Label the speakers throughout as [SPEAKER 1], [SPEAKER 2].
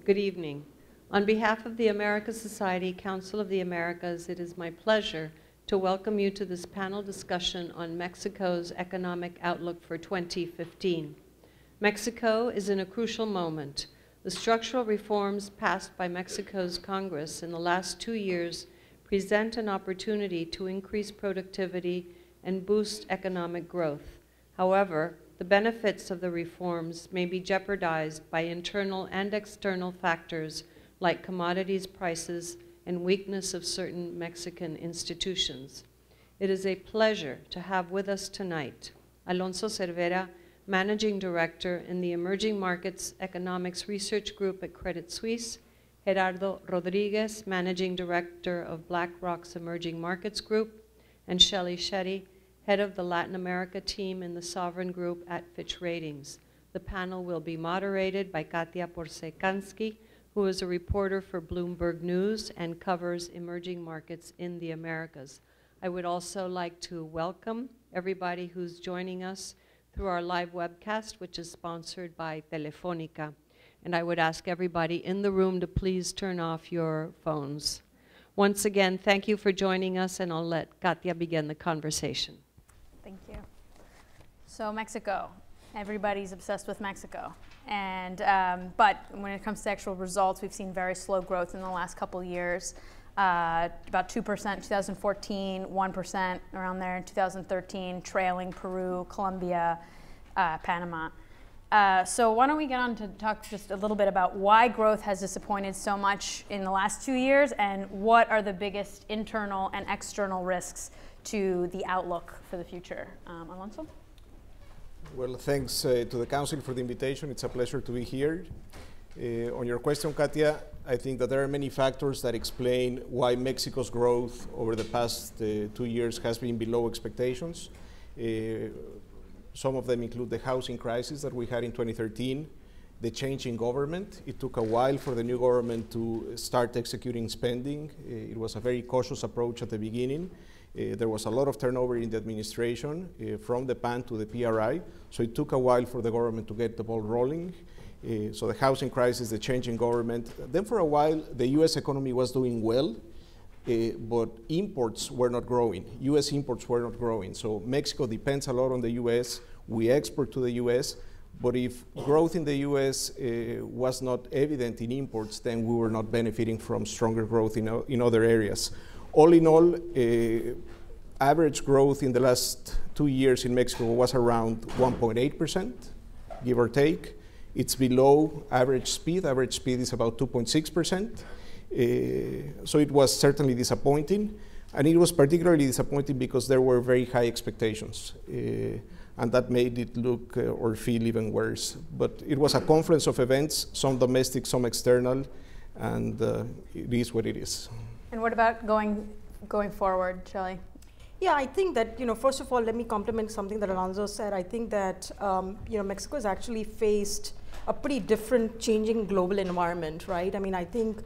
[SPEAKER 1] Good evening. On behalf of the America Society Council of the Americas, it is my pleasure to welcome you to this panel discussion on Mexico's economic outlook for 2015. Mexico is in a crucial moment. The structural reforms passed by Mexico's Congress in the last 2 years present an opportunity to increase productivity and boost economic growth. However, the benefits of the reforms may be jeopardized by internal and external factors like commodities prices and weakness of certain Mexican institutions. It is a pleasure to have with us tonight Alonso Cervera, Managing Director in the Emerging Markets Economics Research Group at Credit Suisse, Gerardo Rodríguez, Managing Director of Blackrock's Emerging Markets Group, and Shelly, Head of the Latin America team in the Sovereign Group at Fitch Ratings. The panel will be moderated by Katia Porcekansky, who is a reporter for Bloomberg News and covers emerging markets in the Americas. I would also like to welcome everybody who's joining us through our live webcast, which is sponsored by Telefónica. And I would ask everybody in the room to please turn off your phones. Once again, thank you for joining us, and I'll let Katia begin the conversation.
[SPEAKER 2] Thank you. So Mexico, everybody's obsessed with Mexico. And, but when it comes to actual results, we've seen very slow growth in the last couple of years. About 2% in 2014, 1% around there in 2013, trailing Peru, Colombia, Panama. So why don't we get on to talk just a little bit about why growth has disappointed so much in the last 2 years, and what are the biggest internal and external risks to the outlook for the future. Alonso?
[SPEAKER 3] Well, thanks to the Council for the invitation. It's a pleasure to be here. On your question, Katia, I think that there are many factors that explain why Mexico's growth over the past 2 years has been below expectations. Some of them include the housing crisis that we had in 2013, the change in government. It took a while for the new government to start executing spending. It was a very cautious approach at the beginning. There was a lot of turnover in the administration from the PAN to the PRI, so it took a while for the government to get the ball rolling. So the housing crisis, the change in government. Then for a while, the US economy was doing well, but imports were not growing. US imports were not growing. So Mexico depends a lot on the US. We export to the US, but if growth in the US was not evident in imports, then we were not benefiting from stronger growth in other areas. All in all, average growth in the last 2 years in Mexico was around 1.8%, give or take. It's below average speed. Average speed is about 2.6%. So it was certainly disappointing. And it was particularly disappointing because there were very high expectations. And that made it look or feel even worse. But it was a confluence of events, some domestic, some external, and it is what it is.
[SPEAKER 2] And what about going forward, Shelly?
[SPEAKER 4] Yeah, I think that, first of all, let me compliment something that Alonso said. I think that, Mexico has actually faced a pretty different changing global environment, right? I mean, I think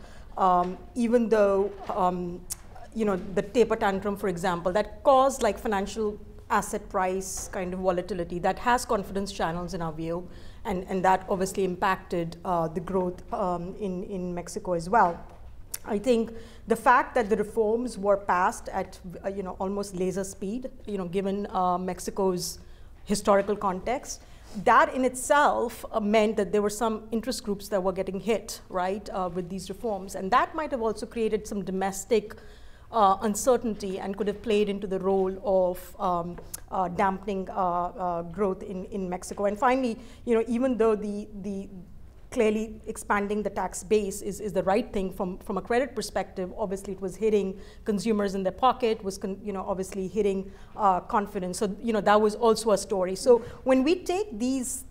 [SPEAKER 4] even though, the taper tantrum, for example, that caused like financial asset price kind of volatility, that has confidence channels in our view, and that obviously impacted the growth in Mexico as well. I think the fact that the reforms were passed at almost laser speed, given Mexico's historical context, that in itself meant that there were some interest groups that were getting hit, right, with these reforms, and that might have also created some domestic uncertainty and could have played into the role of dampening growth in Mexico. And finally, even though the clearly expanding the tax base is the right thing from a credit perspective, obviously it was hitting consumers in their pocket, was obviously hitting confidence. So that was also a story. So when we take these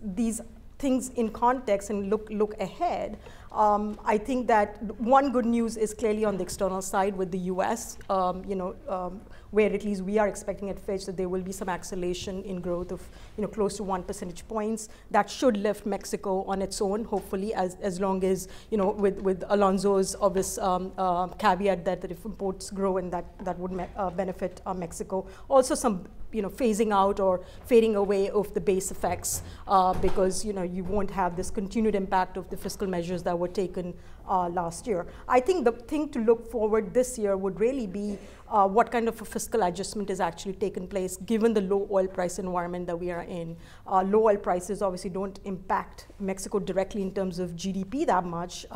[SPEAKER 4] things in context and look ahead, I think that one good news is clearly on the external side with the US, where at least we are expecting at Fitch that there will be some acceleration in growth of close to 1 percentage points. That should lift Mexico on its own, hopefully, as long as, with Alonso's obvious caveat that if imports grow, and that would benefit Mexico. Also some phasing out or fading away of the base effects because you won't have this continued impact of the fiscal measures that were taken last year. I think the thing to look forward this year would really be what kind of a fiscal adjustment is actually taken place given the low oil price environment that we are in. Low oil prices obviously don't impact Mexico directly in terms of GDP that much,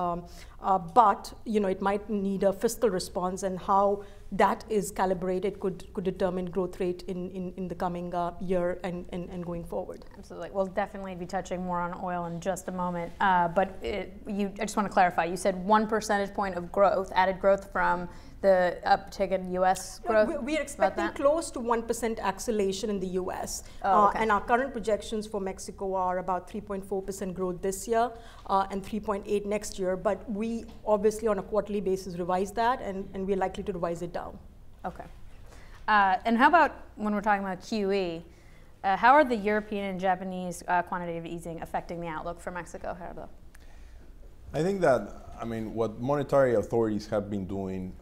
[SPEAKER 4] but it might need a fiscal response, and how that is calibrated could determine growth rate in the coming year and going forward.
[SPEAKER 2] Absolutely. We'll definitely be touching more on oil in just a moment. But I just want to clarify, you said 1 percentage point of growth, added growth from the uptick in U.S. growth?
[SPEAKER 4] We are expecting close to 1% acceleration in the U.S.
[SPEAKER 2] Okay.
[SPEAKER 4] And our current projections for Mexico are about 3.4% growth this year and 3.8% next year. But we obviously on a quarterly basis revise that, and we're likely to revise it down.
[SPEAKER 2] Okay. And how about when we're talking about QE, how are the European and Japanese quantitative easing affecting the outlook for Mexico, Gerardo?
[SPEAKER 5] I think that, what monetary authorities have been doing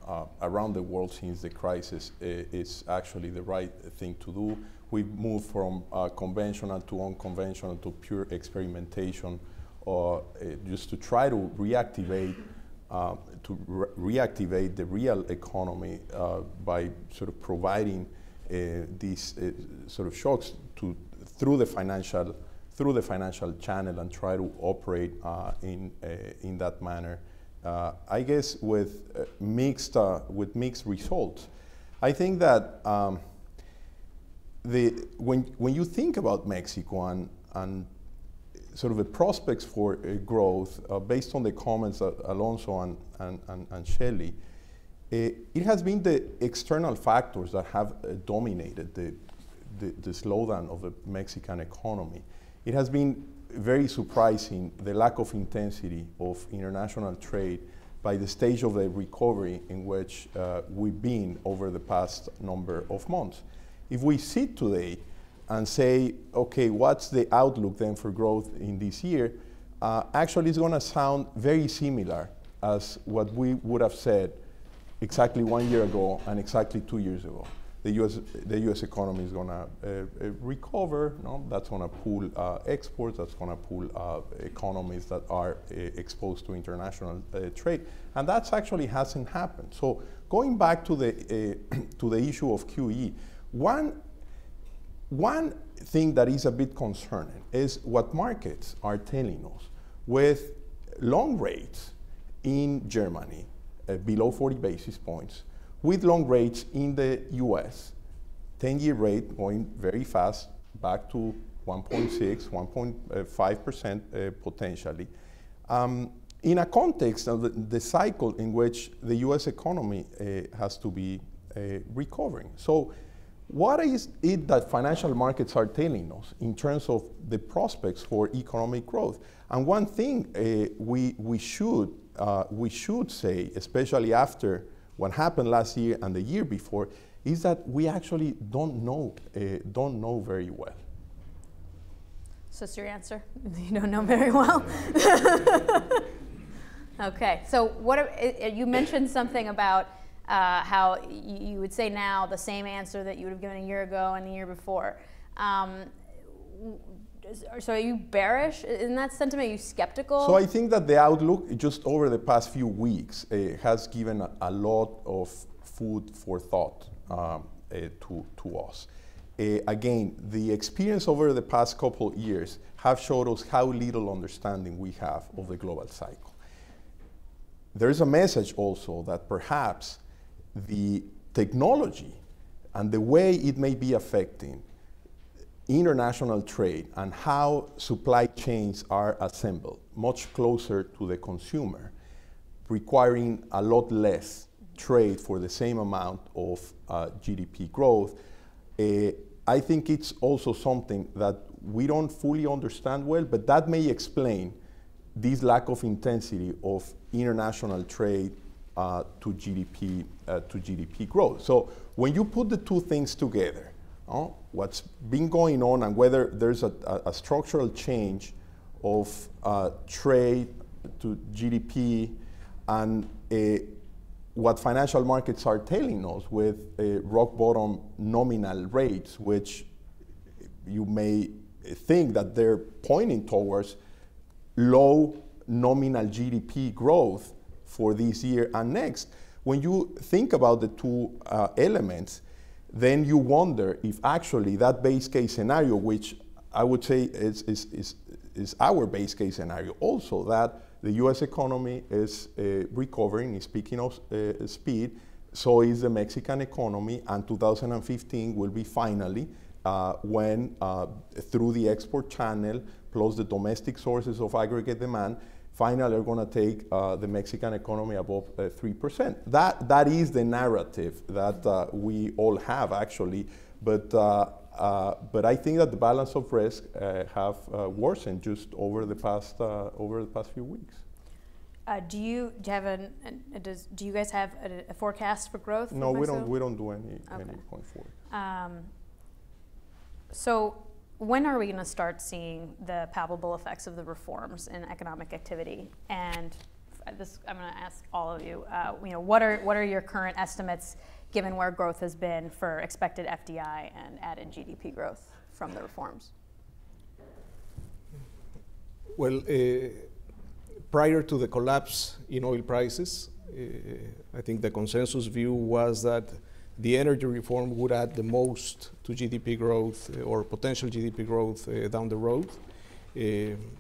[SPEAKER 5] around the world since the crisis is actually the right thing to do. We've moved from conventional to unconventional to pure experimentation, just to try to reactivate the real economy by sort of providing these sort of shocks through the financial channel and try to operate in that manner. I guess with mixed results. I think that when you think about Mexico and sort of the prospects for growth, based on the comments that Alonso and Shelly, it has been the external factors that have dominated the slowdown of the Mexican economy. It has been very surprising, the lack of intensity of international trade by the stage of the recovery in which we've been over the past number of months. If we sit today and say, okay, what's the outlook then for growth in this year? Actually, it's going to sound very similar as what we would have said exactly 1 year ago and exactly 2 years ago. The U.S. economy is going to recover. No? That's going to pull exports. That's going to pull economies that are exposed to international trade, and that's actually hasn't happened. So going back to the issue of QE, one thing that is a bit concerning is what markets are telling us. With long rates in Germany below 40 basis points, with long rates in the US, 10-year rate going very fast, back to 1.6, 1.5% potentially, in a context of the cycle in which the US economy has to be recovering. So what is it that financial markets are telling us in terms of the prospects for economic growth? And one thing we should say, especially after what happened last year and the year before, is that we actually don't know very well.
[SPEAKER 2] So that's your answer? You don't know very well? Okay, so you mentioned something about how you would say now the same answer that you would have given a year ago and the year before. So are you bearish in that sentiment? Are you skeptical?
[SPEAKER 5] So I think that the outlook just over the past few weeks has given a lot of food for thought to us. Again, the experience over the past couple of years have showed us how little understanding we have of the global cycle. There's a message also that perhaps the technology and the way it may be affecting international trade and how supply chains are assembled much closer to the consumer, requiring a lot less trade for the same amount of GDP growth. I think it's also something that we don't fully understand well, but that may explain this lack of intensity of international trade to GDP growth. So when you put the two things together, what's been going on and whether there's a structural change of trade to GDP and what financial markets are telling us with rock bottom nominal rates, which you may think that they're pointing towards low nominal GDP growth for this year and next. When you think about the two elements, then you wonder if actually that base case scenario, which I would say is our base case scenario also, that the US economy is recovering, is picking up speed, so is the Mexican economy, and 2015 will be finally when through the export channel plus the domestic sources of aggregate demand, finally are going to take the Mexican economy above 3%. That is the narrative that we all have actually, but I think that the balance of risk have worsened just over the past few weeks.
[SPEAKER 2] Do you guys have a forecast for growth?
[SPEAKER 5] No,
[SPEAKER 2] for
[SPEAKER 5] we don't do any point forward.
[SPEAKER 2] So when are we going to start seeing the palpable effects of the reforms in economic activity? And this, I'm going to ask all of you. What are your current estimates, given where growth has been, for expected FDI and added GDP growth from the reforms?
[SPEAKER 3] Well, prior to the collapse in oil prices, I think the consensus view was that the energy reform would add the most to GDP growth or potential GDP growth down the road.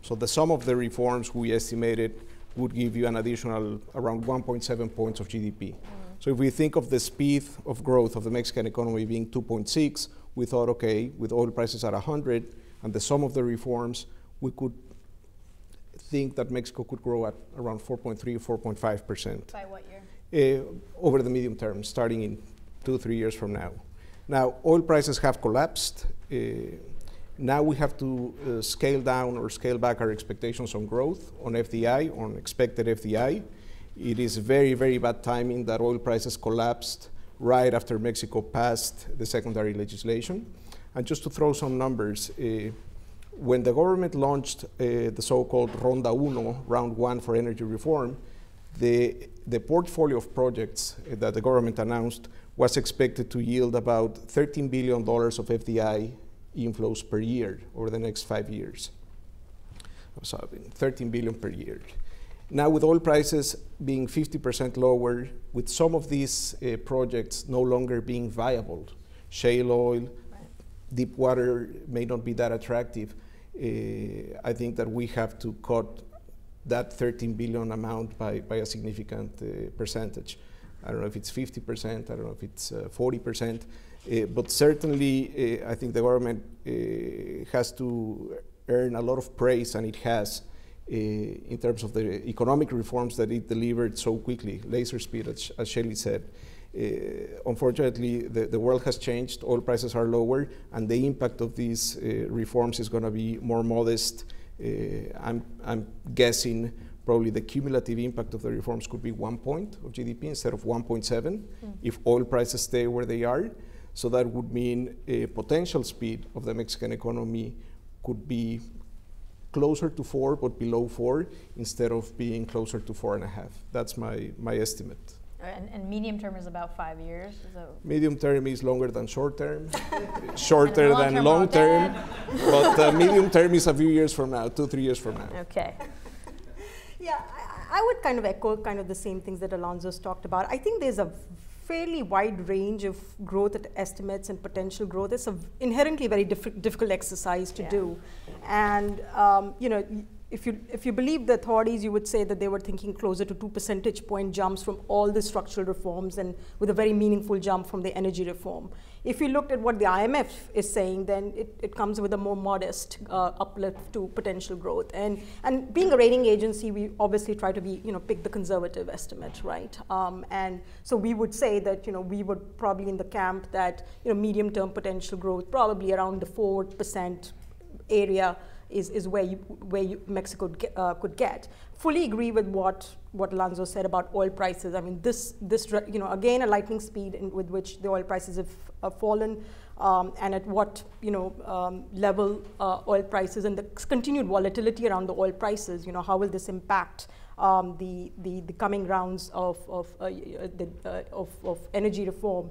[SPEAKER 3] So the sum of the reforms we estimated would give you an additional around 1.7 points of GDP. So if we think of the speed of growth of the Mexican economy being 2.6, we thought, okay, with oil prices at 100 and the sum of the reforms, we could think that Mexico could grow at around 4.3 or 4.5%.
[SPEAKER 2] By what year?
[SPEAKER 3] Over the medium term, starting in 2-3 years from now. Now, oil prices have collapsed. Now we have to scale down or scale back our expectations on growth, on FDI, on expected FDI. It is very, very bad timing that oil prices collapsed right after Mexico passed the secondary legislation. And just to throw some numbers, when the government launched the so-called Ronda Uno, round one for energy reform, the portfolio of projects that the government announced was expected to yield about $13 billion of FDI inflows per year over the next 5 years. So 13 billion per year. Now with oil prices being 50% lower, with some of these projects no longer being viable, shale oil, deep water may not be that attractive, I think that we have to cut that 13 billion amount by a significant percentage. I don't know if it's 50%, I don't know if it's 40%, but certainly I think the government has to earn a lot of praise, and it has, in terms of the economic reforms that it delivered so quickly, laser speed, as Shelly said. Unfortunately, the world has changed, oil prices are lower, and the impact of these reforms is going to be more modest. I'm guessing probably the cumulative impact of the reforms could be 1 point of GDP instead of 1.7 if oil prices stay where they are. So that would mean a potential speed of the Mexican economy could be closer to 4 but below 4 instead of being closer to 4.5. That's my estimate.
[SPEAKER 2] And medium term is about 5 years?
[SPEAKER 3] Medium term is longer than short term, shorter than long term, but medium term is a few years from now, 2-3 years from now.
[SPEAKER 2] Okay.
[SPEAKER 4] Yeah, I would kind of echo kind of the same things that Alonso's talked about. I think there's a fairly wide range of growth estimates and potential growth. It's an inherently very difficult exercise to do. And, if you believe the authorities, you would say that they were thinking closer to 2 percentage point jumps from all the structural reforms and with a very meaningful jump from the energy reform. If you looked at what the IMF is saying, then it comes with a more modest uplift to potential growth. And being a rating agency, we obviously try to be, pick the conservative estimate, right? And so we would say that, we would probably in the camp that, medium-term potential growth, probably around the 4% area, is where Mexico could get. Fully agree with what Alonso said about oil prices. I mean, this again, a lightning speed with which the oil prices have fallen, and at what level oil prices and the continued volatility around the oil prices. How will this impact the coming rounds of energy reform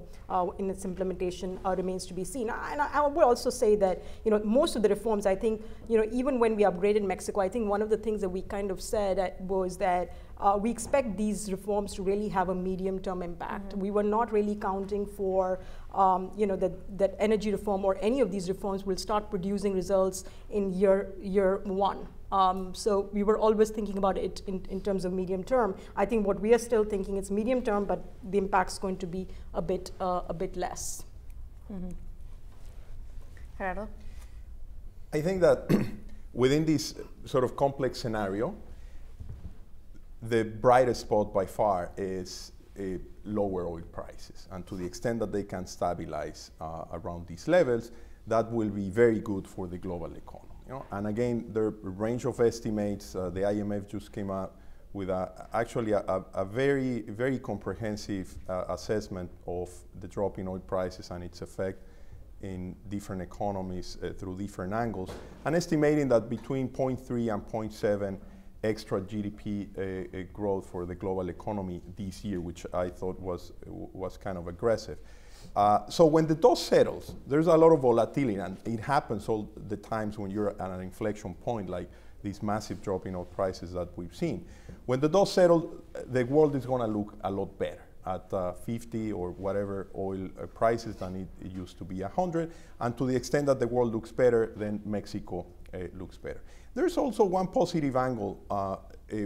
[SPEAKER 4] in its implementation remains to be seen. And I would also say that most of the reforms, I think, even when we upgraded Mexico, I think one of the things that we kind of said was that we expect these reforms to really have a medium-term impact. We were not really counting for that energy reform or any of these reforms will start producing results in year one. So we were always thinking about it in terms of medium term. I think what we are still thinking is medium term, but the impact's going to be a bit less.
[SPEAKER 2] Gerardo?
[SPEAKER 5] I think that within this sort of complex scenario, the brightest spot by far is lower oil prices. And to the extent that they can stabilize around these levels, that will be very good for the global economy. And again, the range of estimates, the IMF just came out with actually a very, very comprehensive assessment of the drop in oil prices and its effect in different economies through different angles, and estimating that between 0.3 and 0.7 extra GDP growth for the global economy this year, which I thought was kind of aggressive. So when the dust settles, there's a lot of volatility, and it happens all the times when you're at an inflection point, like this massive drop in oil prices that we've seen. When the dust settles, the world is going to look a lot better at 50 or whatever oil prices than it used to be 100. And to the extent that the world looks better, then Mexico looks better. There's also one positive angle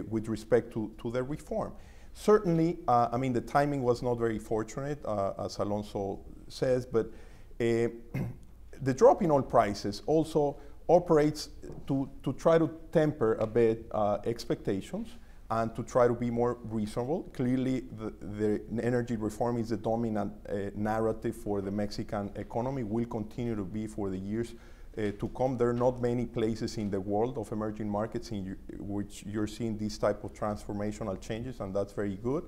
[SPEAKER 5] with respect to the reform. Certainly, I mean, the timing was not very fortunate, as Alonso says, but the drop in oil prices also operates to try to temper a bit expectations and to try to be more reasonable. Clearly, the energy reform is the dominant narrative for the Mexican economy, will continue to be for the years to come. There are not many places in the world of emerging markets in which you're seeing these type of transformational changes, and that's very good.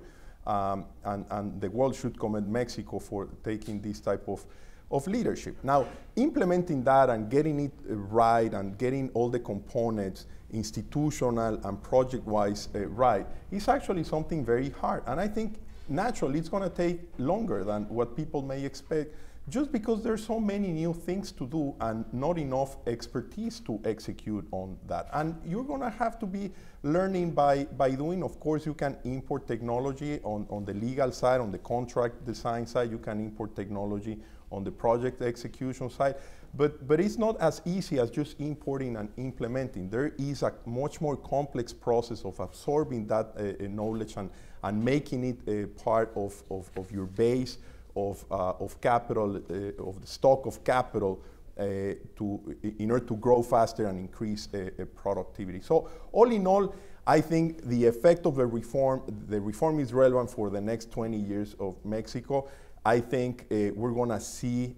[SPEAKER 5] And the world should commend Mexico for taking this type of leadership. Now, implementing that and getting it right and getting all the components institutional and project-wise right is actually something very hard. And I think naturally it's going to take longer than what people may expect, just because there's so many new things to do and not enough expertise to execute on that. And you're going to have to be learning by doing. Of course, you can import technology on the legal side, on the contract design side. You can import technology on the project execution side. But it's not as easy as just importing and implementing. There is a much more complex process of absorbing that knowledge and making it a part of your base of capital, of the stock of capital in order to grow faster and increase productivity. So all in all, I think the effect of the reform is relevant for the next 20 years of Mexico. I think we're going to see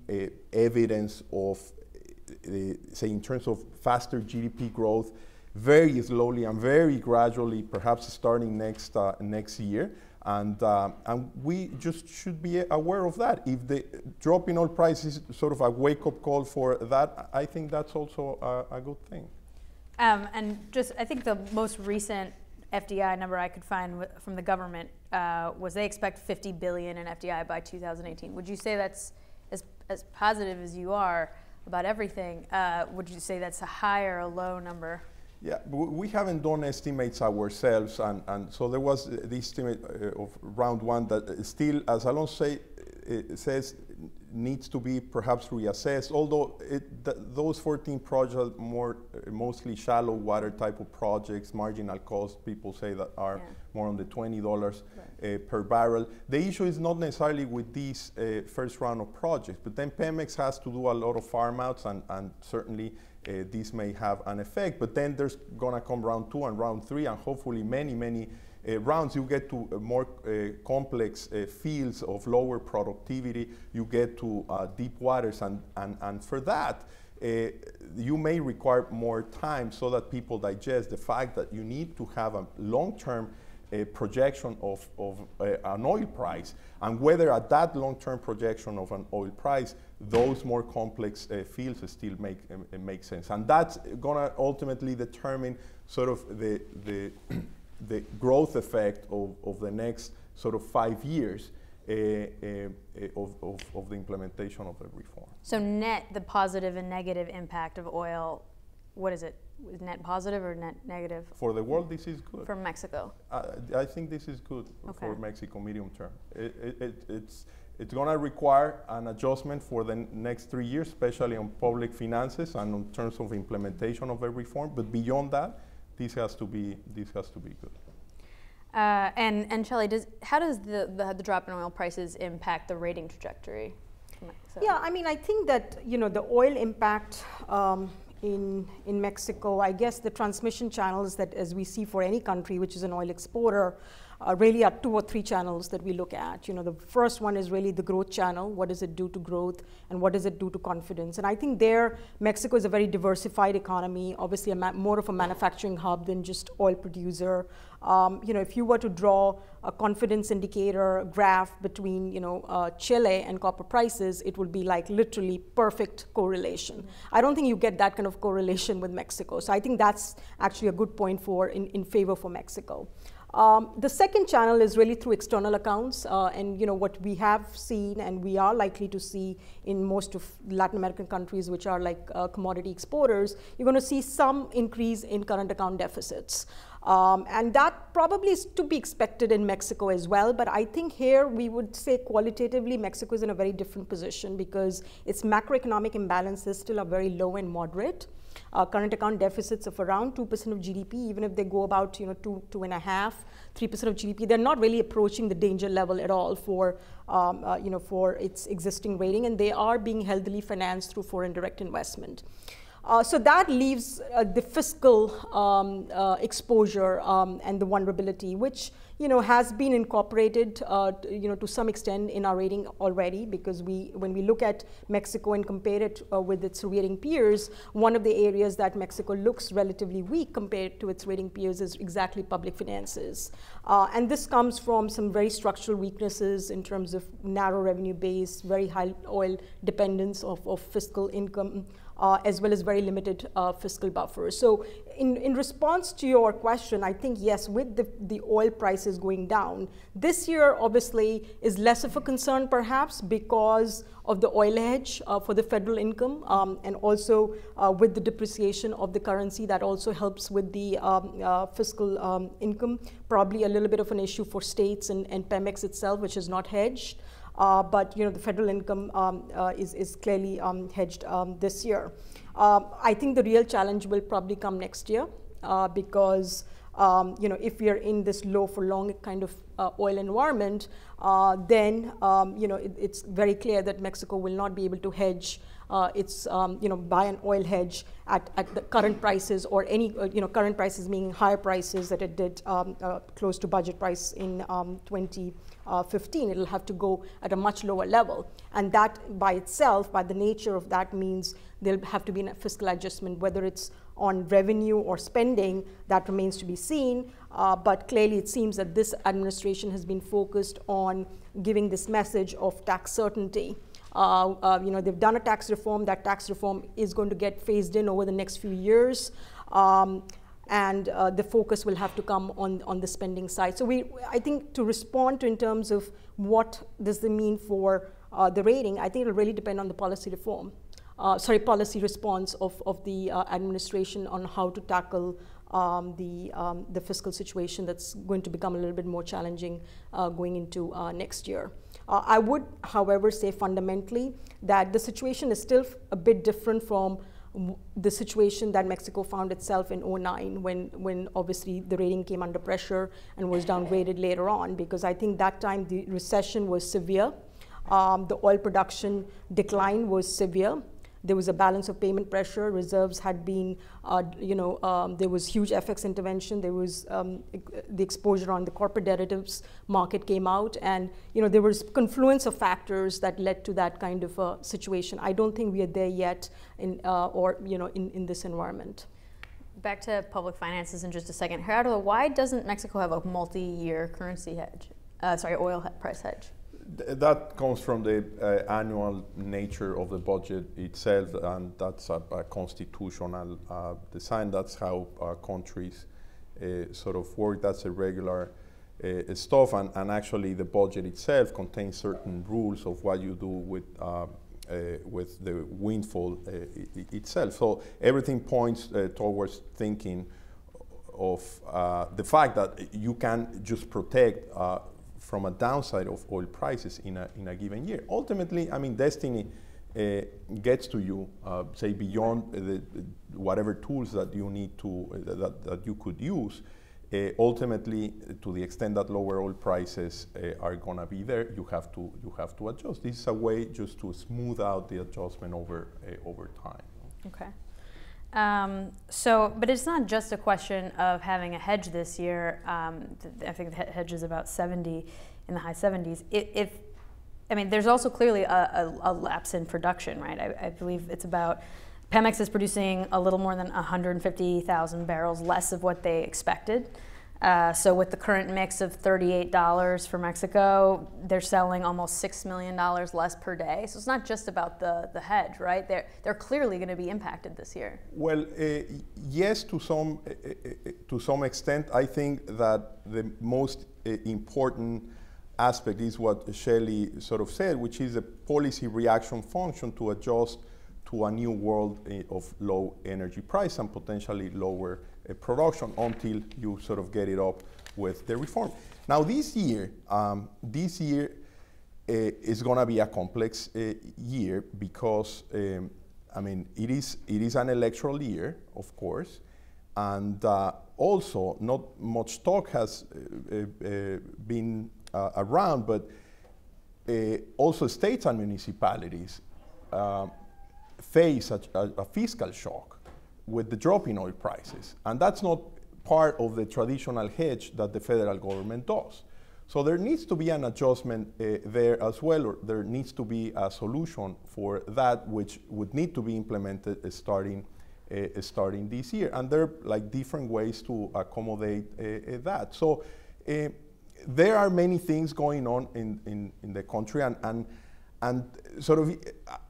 [SPEAKER 5] evidence of, say, in terms of faster GDP growth, very slowly and very gradually, perhaps starting next year. And we just should be aware of that. If the drop in oil prices is sort of a wake-up call for that, I think that's also a good thing.
[SPEAKER 2] And just, I think the most recent FDI number I could find from the government was they expect 50 billion in FDI by 2018. Would you say that's, as positive as you are about everything, would you say that's a high or a low number?
[SPEAKER 5] Yeah, we haven't done estimates ourselves, and so there was the estimate of round one that still, as Alonso says, needs to be perhaps reassessed, although those 14 projects are mostly shallow water type of projects, marginal cost, people say that are more on the $20 per barrel. The issue is not necessarily with these first round of projects, but then Pemex has to do a lot of farm outs, and certainly this may have an effect, but then there's going to come round 2 and round 3, and hopefully many rounds. You get to more complex fields of lower productivity. You get to deep waters, and for that, you may require more time so that people digest the fact that you need to have a long-term projection of an oil price, and whether at that long-term projection of an oil price, those more complex fields still make sense. And that's gonna ultimately determine sort of the growth effect of the next sort of 5 years of the implementation of the reform.
[SPEAKER 2] So net, the positive and negative impact of oil, what is it? Net positive or net negative?
[SPEAKER 5] For the world, this is good.
[SPEAKER 2] For Mexico?
[SPEAKER 5] I think this is good
[SPEAKER 2] Okay.
[SPEAKER 5] for Mexico medium term. It's going to require an adjustment for the next 3 years, especially on public finances and in terms of implementation of the reform. But beyond that, this has to be good.
[SPEAKER 2] And Shelly, how does the drop in oil prices impact the rating trajectory?
[SPEAKER 4] Yeah, I mean, I think that, you know, the oil impact in Mexico, I guess the transmission channels that, as we see for any country which is an oil exporter, really are 2 or 3 channels that we look at. You know, the first one is really the growth channel. What does it do to growth, and what does it do to confidence? And I think there, Mexico is a very diversified economy, obviously more of a manufacturing hub than just oil producer. You know, if you were to draw a confidence indicator graph between, you know, Chile and copper prices, it would be like literally perfect correlation. I don't think you get that kind of correlation with Mexico. So I think that's actually a good point in favor for Mexico. The second channel is really through external accounts, and you know what we have seen and we are likely to see in most of Latin American countries which are like commodity exporters, you're going to see some increase in current account deficits. And that probably is to be expected in Mexico as well, but I think here we would say qualitatively Mexico is in a very different position because its macroeconomic imbalances still are very low and moderate. Current account deficits of around 2% of GDP, even if they go about 2.5%, 3% of GDP, they're not really approaching the danger level at all for for its existing rating, and they are being healthily financed through foreign direct investment. So that leaves the fiscal exposure and the vulnerability, which has been incorporated to some extent in our rating already, because when we look at Mexico and compare it with its rating peers, one of the areas that Mexico looks relatively weak compared to its rating peers is exactly public finances. And this comes from some very structural weaknesses in terms of narrow revenue base, very high oil dependence of fiscal income, as well as very limited fiscal buffers. So in response to your question, I think, yes, with the oil prices going down, this year obviously is less of a concern perhaps because of the oil hedge for the federal income, and also with the depreciation of the currency that also helps with the fiscal income. Probably a little bit of an issue for states and Pemex itself, which is not hedged. But the federal income is clearly hedged this year. I think the real challenge will probably come next year because if we are in this low for long kind of oil environment, then it's very clear that Mexico will not be able to hedge its buy an oil hedge at the current prices, or any current prices meaning higher prices that it did close to budget price in 2015. It'll have to go at a much lower level, and that by itself, by the nature of that, means there'll have to be a fiscal adjustment, whether it's on revenue or spending. That remains to be seen, but clearly it seems that this administration has been focused on giving this message of tax certainty. They've done a tax reform. That tax reform is going to get phased in over the next few years, and the focus will have to come on the spending side. So I think to respond to in terms of what does it mean for the rating, I think it'll really depend on the policy reform. Policy response of the administration on how to tackle the fiscal situation that's going to become a little bit more challenging going into next year. I would, however, say fundamentally that the situation is still a bit different from the situation that Mexico found itself in 2009, when obviously the rating came under pressure and was downgraded later on, because I think that time the recession was severe, the oil production decline was severe, there was a balance of payment pressure. Reserves had been, there was huge FX intervention. There was the exposure on the corporate derivatives market came out, and there was confluence of factors that led to that kind of a situation. I don't think we are there yet in this environment.
[SPEAKER 2] Back to public finances in just a second. Gerardo, why doesn't Mexico have a multi-year currency hedge? Oil price hedge?
[SPEAKER 5] That comes from the annual nature of the budget itself, and that's a constitutional design. That's how countries sort of work. That's a regular stuff, and actually the budget itself contains certain rules of what you do with the windfall itself. So everything points towards thinking of the fact that you can just protect from a downside of oil prices in a given year. Ultimately, I mean, destiny gets to you, say, beyond whatever tools that you need to, that you could use. Ultimately, to the extent that lower oil prices are going to be there, you have to adjust. This is a way just to smooth out the adjustment over time. Okay.
[SPEAKER 2] But it's not just a question of having a hedge this year. I think the hedge is about 70, in the high 70s. There's also clearly a lapse in production, right? I believe it's about, Pemex is producing a little more than 150,000 barrels less of what they expected. So with the current mix of $38 for Mexico, they're selling almost $6 million less per day. So it's not just about the hedge, right? They're clearly going to be impacted this year.
[SPEAKER 5] Well, yes, to some extent. I think that the most important aspect is what Shelly sort of said, which is a policy reaction function to adjust to a new world of low energy price and potentially lower production until you sort of get it up with the reform. Now this year is going to be a complex year because it is an electoral year, of course, and also not much talk has been around, but also states and municipalities face a fiscal shock with the drop in oil prices. And that's not part of the traditional hedge that the federal government does. So there needs to be an adjustment there as well, or there needs to be a solution for that, which would need to be implemented starting this year. And there are like different ways to accommodate that. So there are many things going on in the country, and sort of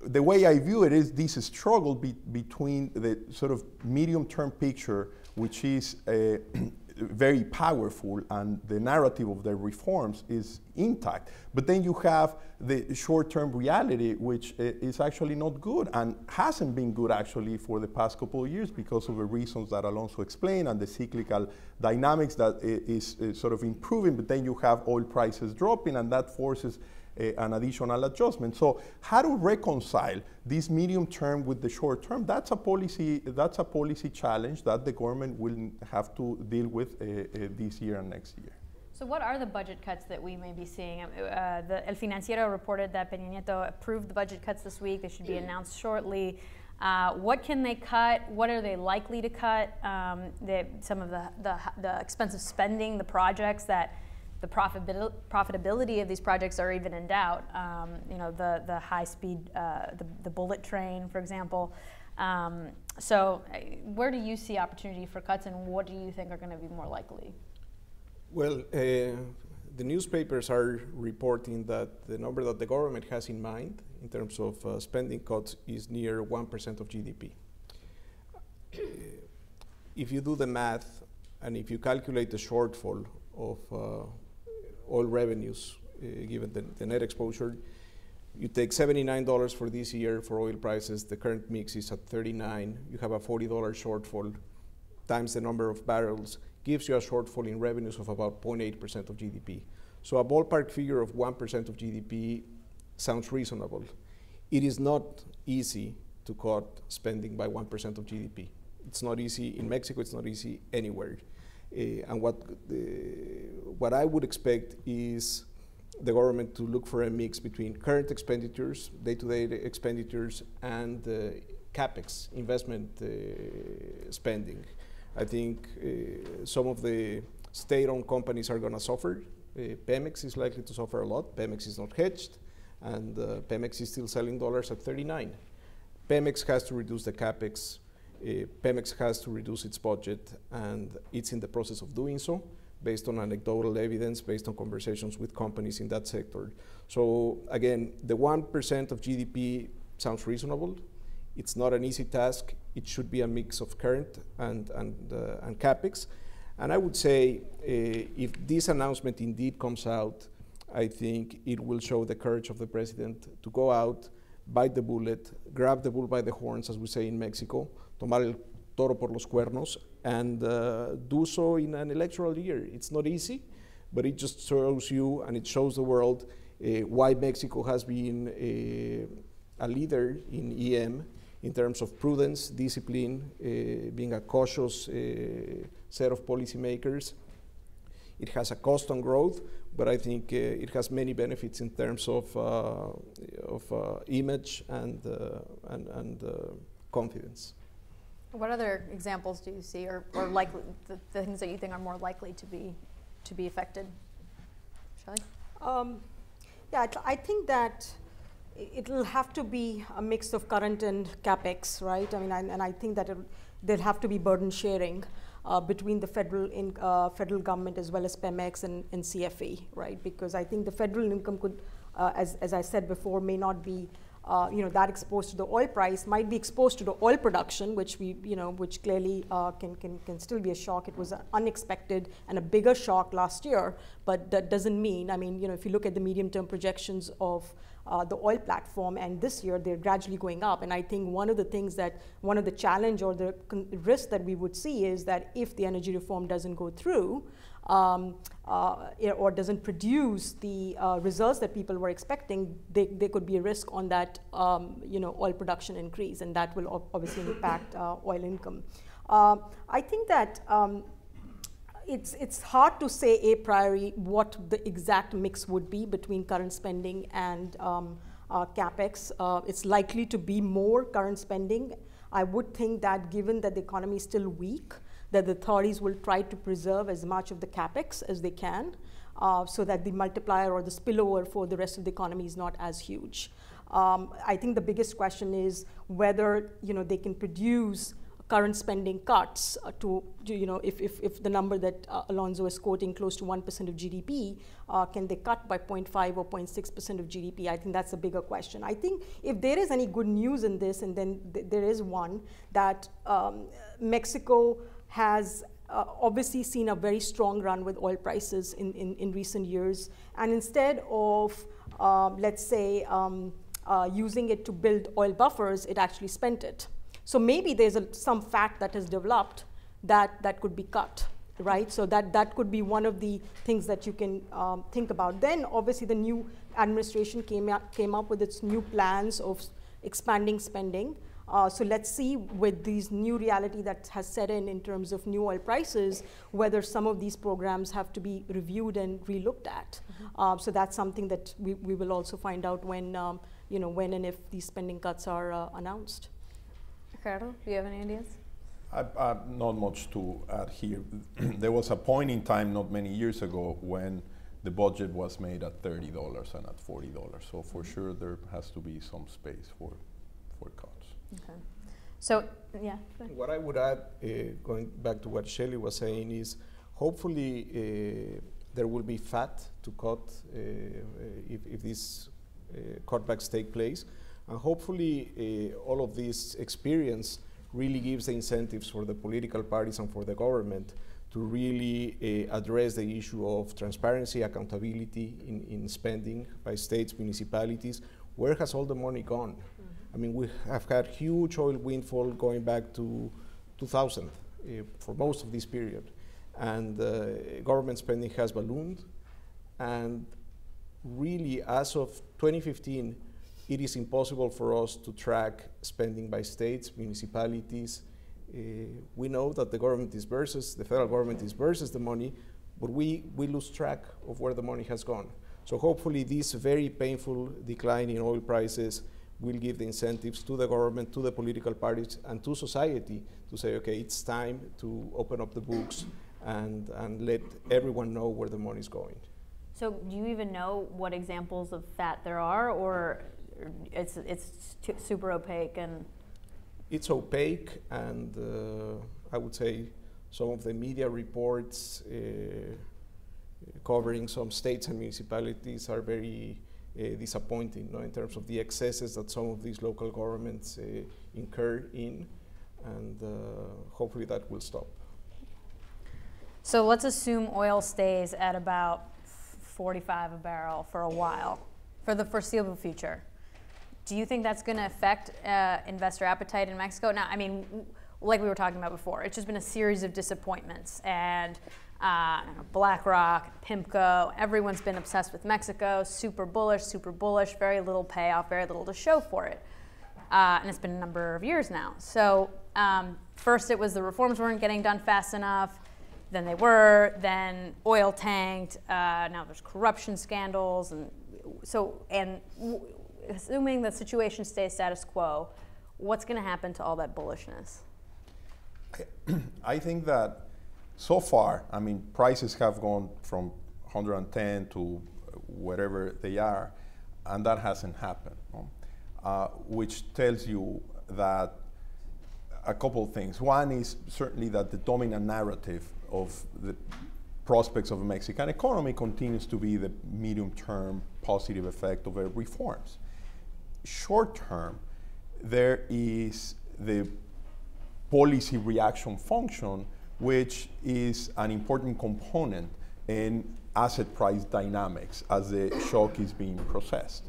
[SPEAKER 5] the way I view it is this struggle between the sort of medium-term picture, which is very powerful, and the narrative of the reforms is intact. But then you have the short-term reality, which is actually not good and hasn't been good actually for the past couple of years because of the reasons that Alonso explained and the cyclical dynamics that is sort of improving, but then you have oil prices dropping, and that forces an additional adjustment. So how to reconcile this medium term with the short term, that's a policy challenge that the government will have to deal with this year and next year.
[SPEAKER 2] So what are the budget cuts that we may be seeing? El Financiero reported that Peña Nieto approved the budget cuts this week. They should be announced shortly. What can they cut? What are they likely to cut? Some of the expensive spending, the projects that the profitability of these projects are even in doubt. The high speed, the bullet train, for example. So where do you see opportunity for cuts, and what do you think are going to be more likely?
[SPEAKER 3] Well, the newspapers are reporting that the number that the government has in mind in terms of spending cuts is near 1% of GDP. If you do the math, and if you calculate the shortfall of oil revenues, given the net exposure, you take $79 for this year for oil prices, the current mix is at 39, you have a $40 shortfall, times the number of barrels, gives you a shortfall in revenues of about 0.8% of GDP. So a ballpark figure of 1% of GDP sounds reasonable. It is not easy to cut spending by 1% of GDP. It's not easy in Mexico, it's not easy anywhere. And what I would expect is the government to look for a mix between current expenditures, day-to-day expenditures, and CapEx, investment spending. I think some of the state-owned companies are going to suffer. Pemex is likely to suffer a lot. Pemex is not hedged, and Pemex is still selling dollars at 39. Pemex has to reduce the CapEx. Pemex has to reduce its budget, and it's in the process of doing so, based on anecdotal evidence, based on conversations with companies in that sector. So again, the 1% of GDP sounds reasonable. It's not an easy task. It should be a mix of current and CapEx. And I would say if this announcement indeed comes out, I think it will show the courage of the president to go out, bite the bullet, grab the bull by the horns, as we say in Mexico, tomar el toro por los cuernos, and do so in an electoral year. It's not easy, but it just shows you and it shows the world why Mexico has been a leader in EM in terms of prudence, discipline, being a cautious set of policymakers. It has a cost on growth, but I think it has many benefits in terms of image and confidence.
[SPEAKER 2] What other examples do you see, or likely the things that you think are more likely to be affected? Shelly?
[SPEAKER 4] Yeah, I think that it'll have to be a mix of current and CapEx, right? I mean, and I think that there'll have to be burden sharing between the federal government as well as Pemex and CFE, right? Because I think the federal income could, as I said before, may not be that exposed to the oil price, might be exposed to the oil production, which which clearly can still be a shock. It was unexpected and a bigger shock last year, but that doesn't mean, I mean, if you look at the medium-term projections of the oil platform, and this year they're gradually going up. And I think one of the challenge or the risk that we would see is that if the energy reform doesn't go through, or doesn't produce the results that people were expecting, there could be a risk on that oil production increase, and that will obviously impact oil income. I think that it's hard to say a priori what the exact mix would be between current spending and CapEx. It's likely to be more current spending. I would think that given that the economy is still weak, that the authorities will try to preserve as much of the CapEx as they can, so that the multiplier or the spillover for the rest of the economy is not as huge. I think the biggest question is whether they can produce current spending cuts if the number that Alonso is quoting, close to 1% of GDP, can they cut by 0.5 or 0.6% of GDP? I think that's a bigger question. I think if there is any good news in this, and then there is one, that Mexico has obviously seen a very strong run with oil prices in recent years, and instead of let's say using it to build oil buffers, it actually spent it. So maybe there's some fat that has developed that could be cut, right? So that could be one of the things that you can think about. Then obviously the new administration came up with its new plans of expanding spending. So let's see, with these new reality that has set in terms of new oil prices, whether some of these programs have to be reviewed and relooked at. Mm-hmm. So that's something that we will also find out when when and if these spending cuts are announced.
[SPEAKER 2] Gerardo, do you have any ideas?
[SPEAKER 5] Not much to add here. There was a point in time not many years ago when the budget was made at $30 and at $40. So for sure there has to be some space for cuts.
[SPEAKER 2] Okay. So, yeah.
[SPEAKER 3] What I would add, going back to what Shelly was saying, is hopefully there will be fat to cut if these cutbacks take place. And hopefully all of this experience really gives the incentives for the political parties and for the government to really address the issue of transparency, accountability in spending by states, municipalities. Where has all the money gone? I mean, we have had huge oil windfall going back to 2000 for most of this period. And government spending has ballooned. And really, as of 2015, it is impossible for us to track spending by states, municipalities. We know that the government disburses, the federal government disburses the money, but we lose track of where the money has gone. So hopefully this very painful decline in oil prices will give the incentives to the government, to the political parties, and to society to say, okay, it's time to open up the books and let everyone know where the money is going.
[SPEAKER 2] So do you even know what examples of that there are, or it's super opaque? And
[SPEAKER 3] it's opaque, and I would say some of the media reports covering some states and municipalities are very disappointing, in terms of the excesses that some of these local governments incur in, and hopefully that will stop.
[SPEAKER 2] So let's assume oil stays at about 45 a barrel for a while, for the foreseeable future. Do you think that's going to affect investor appetite in Mexico? Now, I mean, like we were talking about before, it's just been a series of disappointments, and Blackrock, PIMCO, everyone's been obsessed with Mexico, super bullish, very little payoff, very little to show for it. And it's been a number of years now. So first it was the reforms weren't getting done fast enough, then they were, then oil tanked, now there's corruption scandals, and so, assuming the situation stays status quo, what's going to happen to all that bullishness?
[SPEAKER 5] I think that so far, I mean, prices have gone from 110 to wherever they are, and that hasn't happened, which tells you that a couple of things. One is certainly that the dominant narrative of the prospects of the Mexican economy continues to be the medium-term positive effect of reforms. Short-term, there is the policy reaction function, which is an important component in asset price dynamics as the shock is being processed.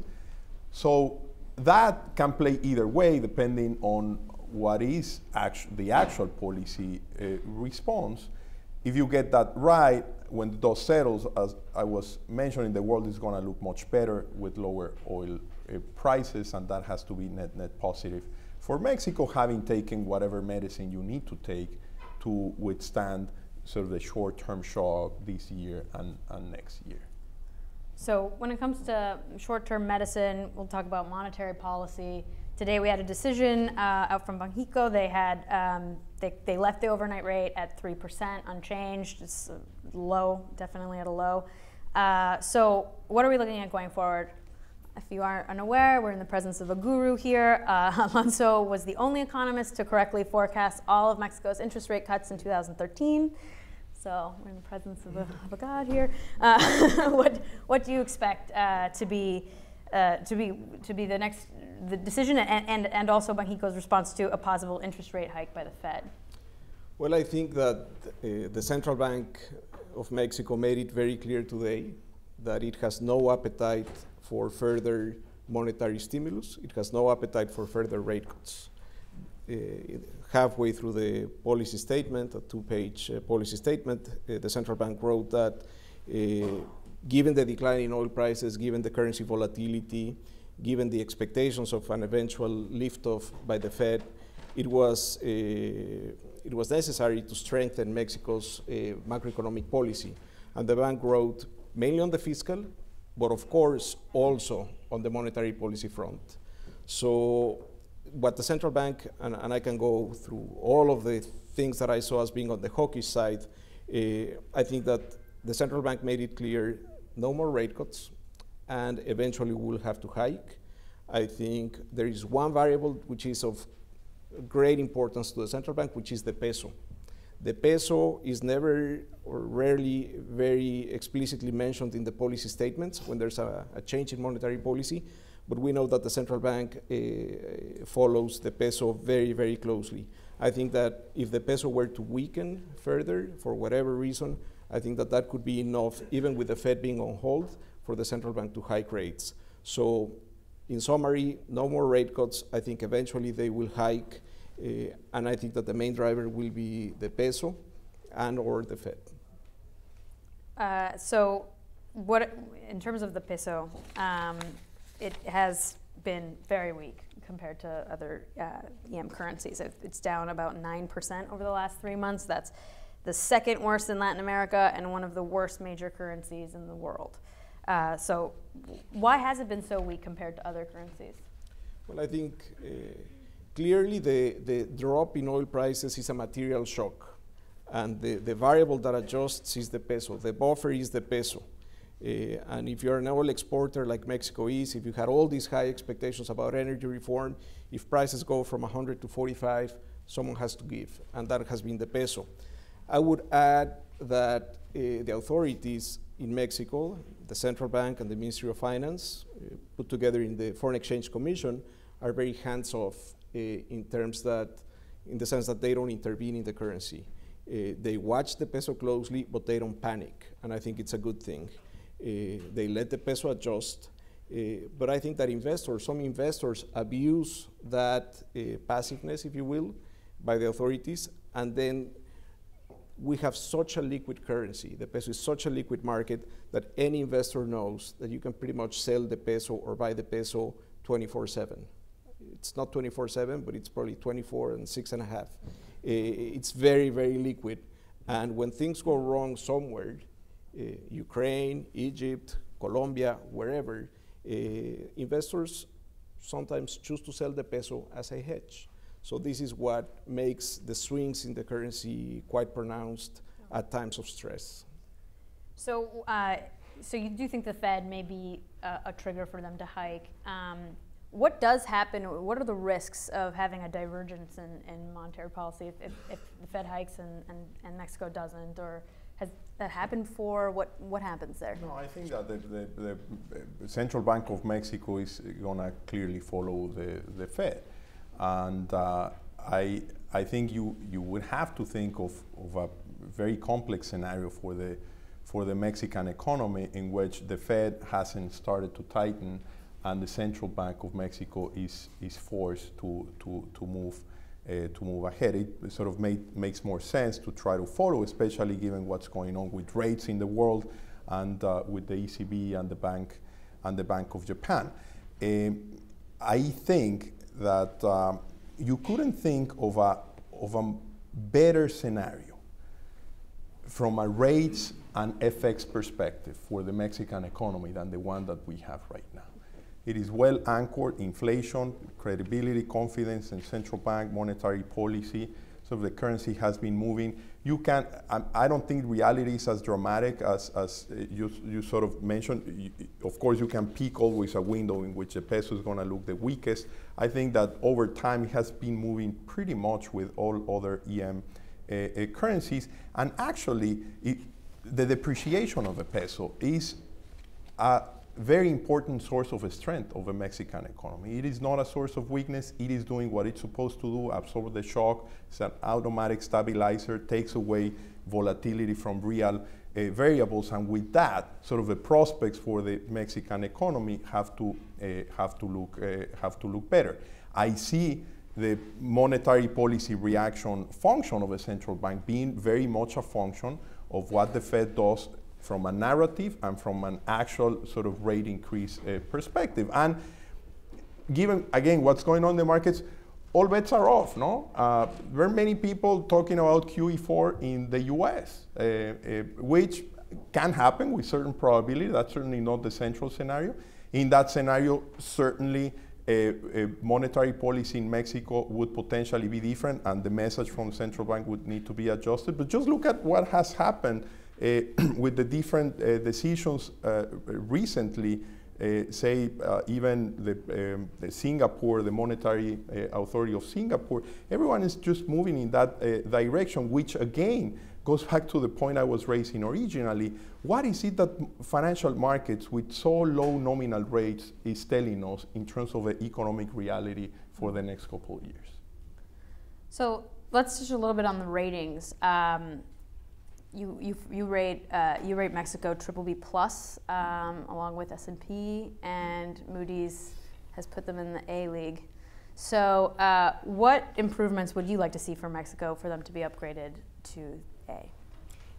[SPEAKER 5] So that can play either way depending on what is the actual policy response. If you get that right, when the dust settles, as I was mentioning, the world is going to look much better with lower oil prices, and that has to be net positive for Mexico, having taken whatever medicine you need to take to withstand sort of the short-term shock this year and next year.
[SPEAKER 2] So when it comes to short-term medicine, we'll talk about monetary policy. Today we had a decision out from Banxico. They had they left the overnight rate at 3%, unchanged. It's low, definitely at a low. So what are we looking at going forward? If you are unaware, we're in the presence of a guru here. Alonso was the only economist to correctly forecast all of Mexico's interest rate cuts in 2013. So we're in the presence of a god here. What do you expect to be the decision and also Banxico's response to a possible interest rate hike by the Fed?
[SPEAKER 3] Well, I think that the Central Bank of Mexico made it very clear today that it has no appetite for further monetary stimulus. It has no appetite for further rate cuts. Halfway through the policy statement, a two-page policy statement, the central bank wrote that given the decline in oil prices, given the currency volatility, given the expectations of an eventual lift-off by the Fed, it was necessary to strengthen Mexico's macroeconomic policy. And the bank wrote mainly on the fiscal, but of course also on the monetary policy front. So what the central bank, and I can go through all of the things that I saw as being on the hawkish side, I think that the central bank made it clear no more rate cuts, and eventually we'll have to hike. I think there is one variable which is of great importance to the central bank, which is the peso. The peso is never or rarely very explicitly mentioned in the policy statements when there's a change in monetary policy, but we know that the central bank follows the peso very, very closely. I think that if the peso were to weaken further for whatever reason, I think that that could be enough, even with the Fed being on hold, for the central bank to hike rates. So in summary, no more rate cuts. I think eventually they will hike, and I think that the main driver will be the peso and or the Fed.
[SPEAKER 2] So what, in terms of the peso, it has been very weak compared to other EM currencies. It's down about 9% over the last 3 months. That's the second worst in Latin America and one of the worst major currencies in the world. So why has it been so weak compared to other currencies?
[SPEAKER 3] Well, I think clearly the drop in oil prices is a material shock. And the variable that adjusts is the peso. The buffer is the peso. And if you're an oil exporter like Mexico is, if you had all these high expectations about energy reform, if prices go from 100 to 45, someone has to give. And that has been the peso. I would add that the authorities in Mexico, the central bank and the Ministry of Finance, put together in the Foreign Exchange Commission, are very hands-off in the sense that they don't intervene in the currency. They watch the peso closely, but they don't panic, and I think it's a good thing. They let the peso adjust, but I think that some investors abuse that passiveness, if you will, by the authorities, and then we have such a liquid currency. The peso is such a liquid market that any investor knows that you can pretty much sell the peso or buy the peso 24/7. It's not 24/7, but it's probably 24 and 6.5. It's very, very liquid. And when things go wrong somewhere, Ukraine, Egypt, Colombia, wherever, investors sometimes choose to sell the peso as a hedge. So this is what makes the swings in the currency quite pronounced at times of stress.
[SPEAKER 2] So, so you do think the Fed may be a trigger for them to hike. What does happen? What are the risks of having a divergence in monetary policy if the Fed hikes and Mexico doesn't? Or has that happened before? What happens there?
[SPEAKER 5] No, I think that the Central Bank of Mexico is going to clearly follow the Fed. And I think you would have to think of a very complex scenario for the Mexican economy in which the Fed hasn't started to tighten and the Central Bank of Mexico is forced to move ahead. It sort of makes more sense to try to follow, especially given what's going on with rates in the world and with the ECB and the Bank of Japan. I think that you couldn't think of a better scenario from a rates and FX perspective for the Mexican economy than the one that we have right now. It is well anchored, inflation, credibility, confidence in central bank, monetary policy. So the currency has been moving. You can, I don't think reality is as dramatic as you sort of mentioned. Of course, you can pick always a window in which the peso is going to look the weakest. I think that over time it has been moving pretty much with all other EM currencies. And actually, the depreciation of the peso is a very important source of strength of the Mexican economy. It is not a source of weakness. It is doing what it's supposed to do, absorb the shock. It's an automatic stabilizer, takes away volatility from real variables, and with that, sort of the prospects for the Mexican economy have to look better. I see the monetary policy reaction function of a central bank being very much a function of what the Fed does from a narrative and from an actual sort of rate increase perspective. And given, again, what's going on in the markets, all bets are off, no? There are many people talking about QE4 in the US, which can happen with certain probability. That's certainly not the central scenario. In that scenario, certainly a monetary policy in Mexico would potentially be different, and the message from the central bank would need to be adjusted. But just look at what has happened with the different decisions recently, even the Singapore, the Monetary Authority of Singapore, everyone is just moving in that direction, which again goes back to the point I was raising originally. What is it that financial markets with so low nominal rates is telling us in terms of the economic reality for the next couple of years?
[SPEAKER 2] So let's touch a little bit on the ratings. You rate Mexico BBB plus along with S&P, and Moody's has put them in the A league. So what improvements would you like to see for Mexico for them to be upgraded to A,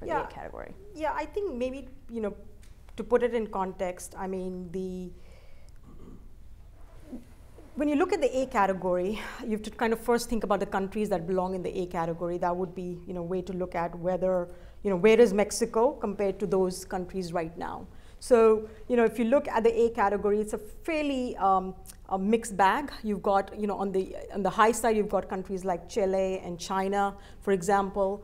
[SPEAKER 2] or the A category?
[SPEAKER 4] Yeah, I think maybe, to put it in context, I mean, when you look at the A category, you have to kind of first think about the countries that belong in the A category. That would be, way to look at whether, where is Mexico compared to those countries right now. So, if you look at the A category, it's a fairly a mixed bag. You've got, on the high side, you've got countries like Chile and China, for example.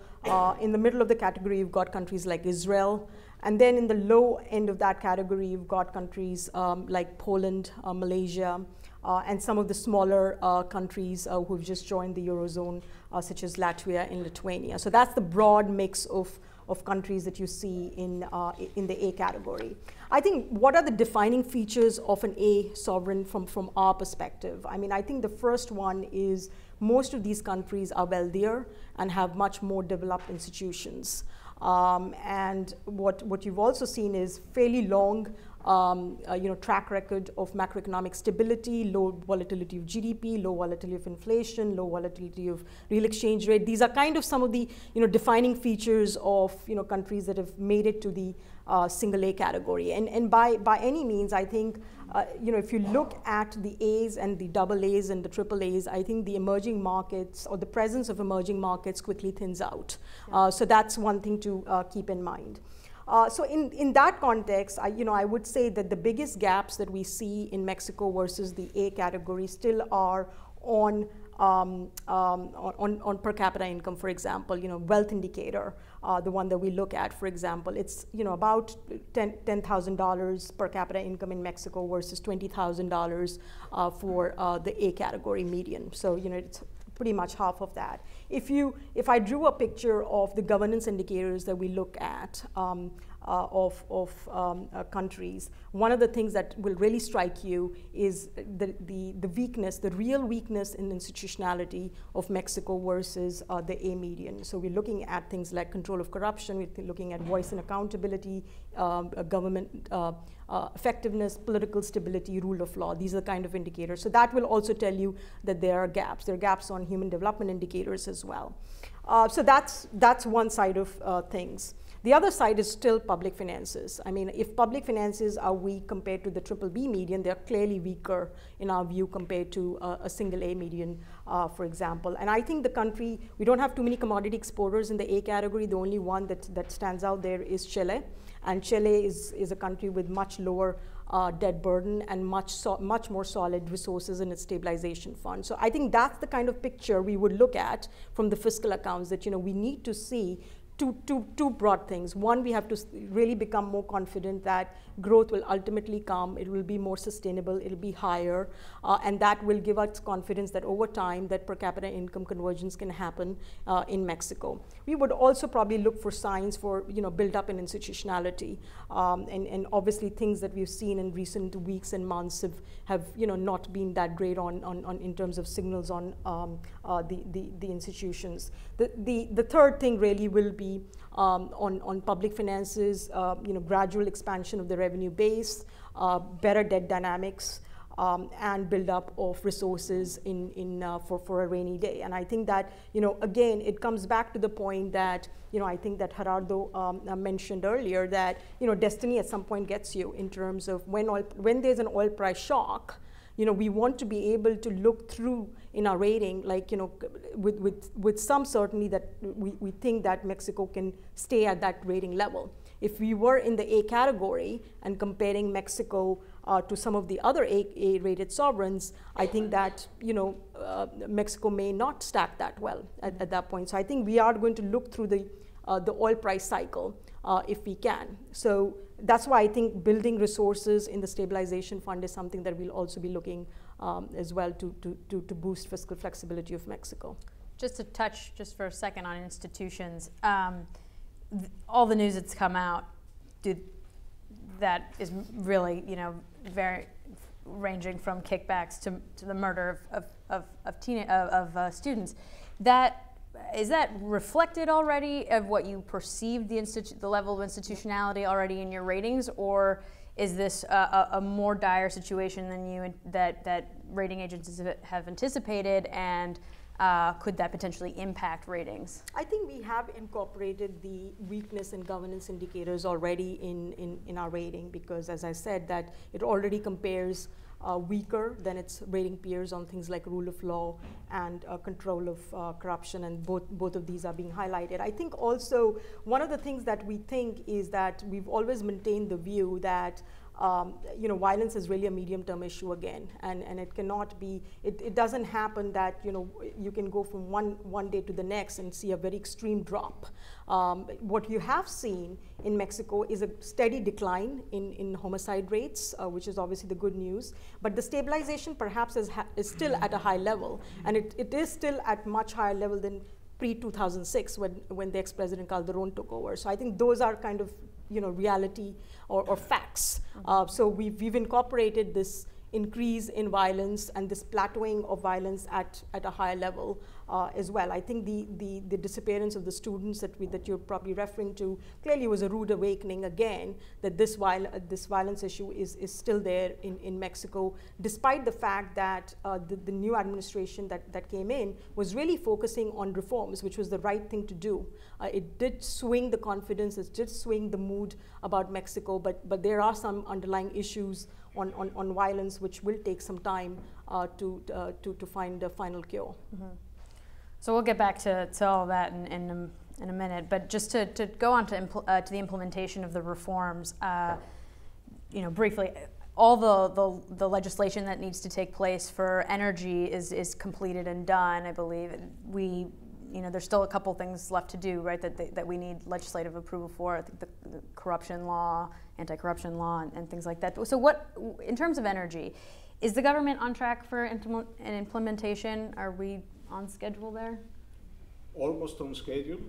[SPEAKER 4] In the middle of the category, you've got countries like Israel. And then in the low end of that category, you've got countries like Poland, Malaysia, and some of the smaller countries who've just joined the Eurozone, such as Latvia and Lithuania. So that's the broad mix of countries that you see in the A category. I think what are the defining features of an A sovereign from our perspective? I mean, I think the first one is most of these countries are wealthier and have much more developed institutions. And what you've also seen is fairly long track record of macroeconomic stability, low volatility of GDP, low volatility of inflation, low volatility of real exchange rate. These are kind of some of the defining features of countries that have made it to the single A category. And by any means, I think if you look at the A's and the double A's and the triple A's, I think the emerging markets or the presence of emerging markets quickly thins out. So that's one thing to keep in mind. So in that context, I would say that the biggest gaps that we see in Mexico versus the A category still are on per capita income, for example, wealth indicator, the one that we look at, for example, it's about $10,000 per capita income in Mexico versus $20,000 for the A category median. So it's pretty much half of that. If I drew a picture of the governance indicators that we look at countries, one of the things that will really strike you is the weakness, the real weakness in institutionality of Mexico versus the A median. So we're looking at things like control of corruption, we're looking at voice and accountability, government effectiveness, political stability, rule of law. These are the kind of indicators. So that will also tell you that there are gaps. There are gaps on human development indicators as well. So that's one side of things. The other side is still public finances. I mean, if public finances are weak compared to the triple B median, they're clearly weaker in our view compared to a single A median, for example. And I think the country, we don't have too many commodity exporters in the A category. The only one that stands out there is Chile. And Chile is a country with much lower debt burden and much more solid resources in its stabilization fund. So I think that's the kind of picture we would look at from the fiscal accounts that we need to see two broad things. One, we have to really become more confident that growth will ultimately come, it will be more sustainable, it'll be higher, and that will give us confidence that over time that per capita income convergence can happen in Mexico. We would also probably look for signs for build up in institutionality, and obviously things that we've seen in recent weeks and months have not been that great on in terms of signals on the institutions. The third thing really will be on public finances, gradual expansion of the revenue base, better debt dynamics, and build up of resources for a rainy day. And I think that again it comes back to the point that I think that Gerardo mentioned earlier that destiny at some point gets you in terms of when there's an oil price shock. We want to be able to look through in our rating, like, with some certainty that we think that Mexico can stay at that rating level. If we were in the A category and comparing Mexico to some of the other A-rated sovereigns, I think that, Mexico may not stack that well at that point. So I think we are going to look through the oil price cycle if we can. So that's why I think building resources in the stabilization fund is something that we'll also be looking as well to boost fiscal flexibility of Mexico.
[SPEAKER 2] Just to touch just for a second on institutions, all the news that's come out that is really very ranging from kickbacks to the murder of students. Is that reflected already of what you perceived the level of institutionality already in your ratings, or is this a more dire situation than that rating agencies have anticipated, and could that potentially impact ratings?
[SPEAKER 4] I think we have incorporated the weakness in governance indicators already in our rating, because as I said that it already compares weaker than its rating peers on things like rule of law and control of corruption, and both of these are being highlighted. I think also one of the things that we think is that we've always maintained the view that violence is really a medium-term issue again, and it cannot be. It doesn't happen that you can go from one day to the next and see a very extreme drop. What you have seen in Mexico is a steady decline in homicide rates, which is obviously the good news. But the stabilization perhaps is still at a high level, and it is still at much higher level than pre-2006 when the ex-president Calderon took over. So I think those are kind of reality or facts. So we've incorporated this increase in violence and this plateauing of violence at a higher level as well. I think the disappearance of the students that you're probably referring to clearly was a rude awakening again, that this violence issue is still there in Mexico, despite the fact that the new administration that came in was really focusing on reforms, which was the right thing to do. It did swing the confidence, it did swing the mood about Mexico, but there are some underlying issues on violence which will take some time to find a final cure.
[SPEAKER 2] Mm-hmm. So we'll get back to all of that in a minute, but just to go on to the implementation of the reforms, briefly, all the legislation that needs to take place for energy is completed and done, I believe. There's still a couple things left to do, right, that we need legislative approval for. I think the corruption law, anti-corruption law, and things like that. So in terms of energy, is the government on track for an implementation? Are we on schedule there?
[SPEAKER 3] Almost on schedule.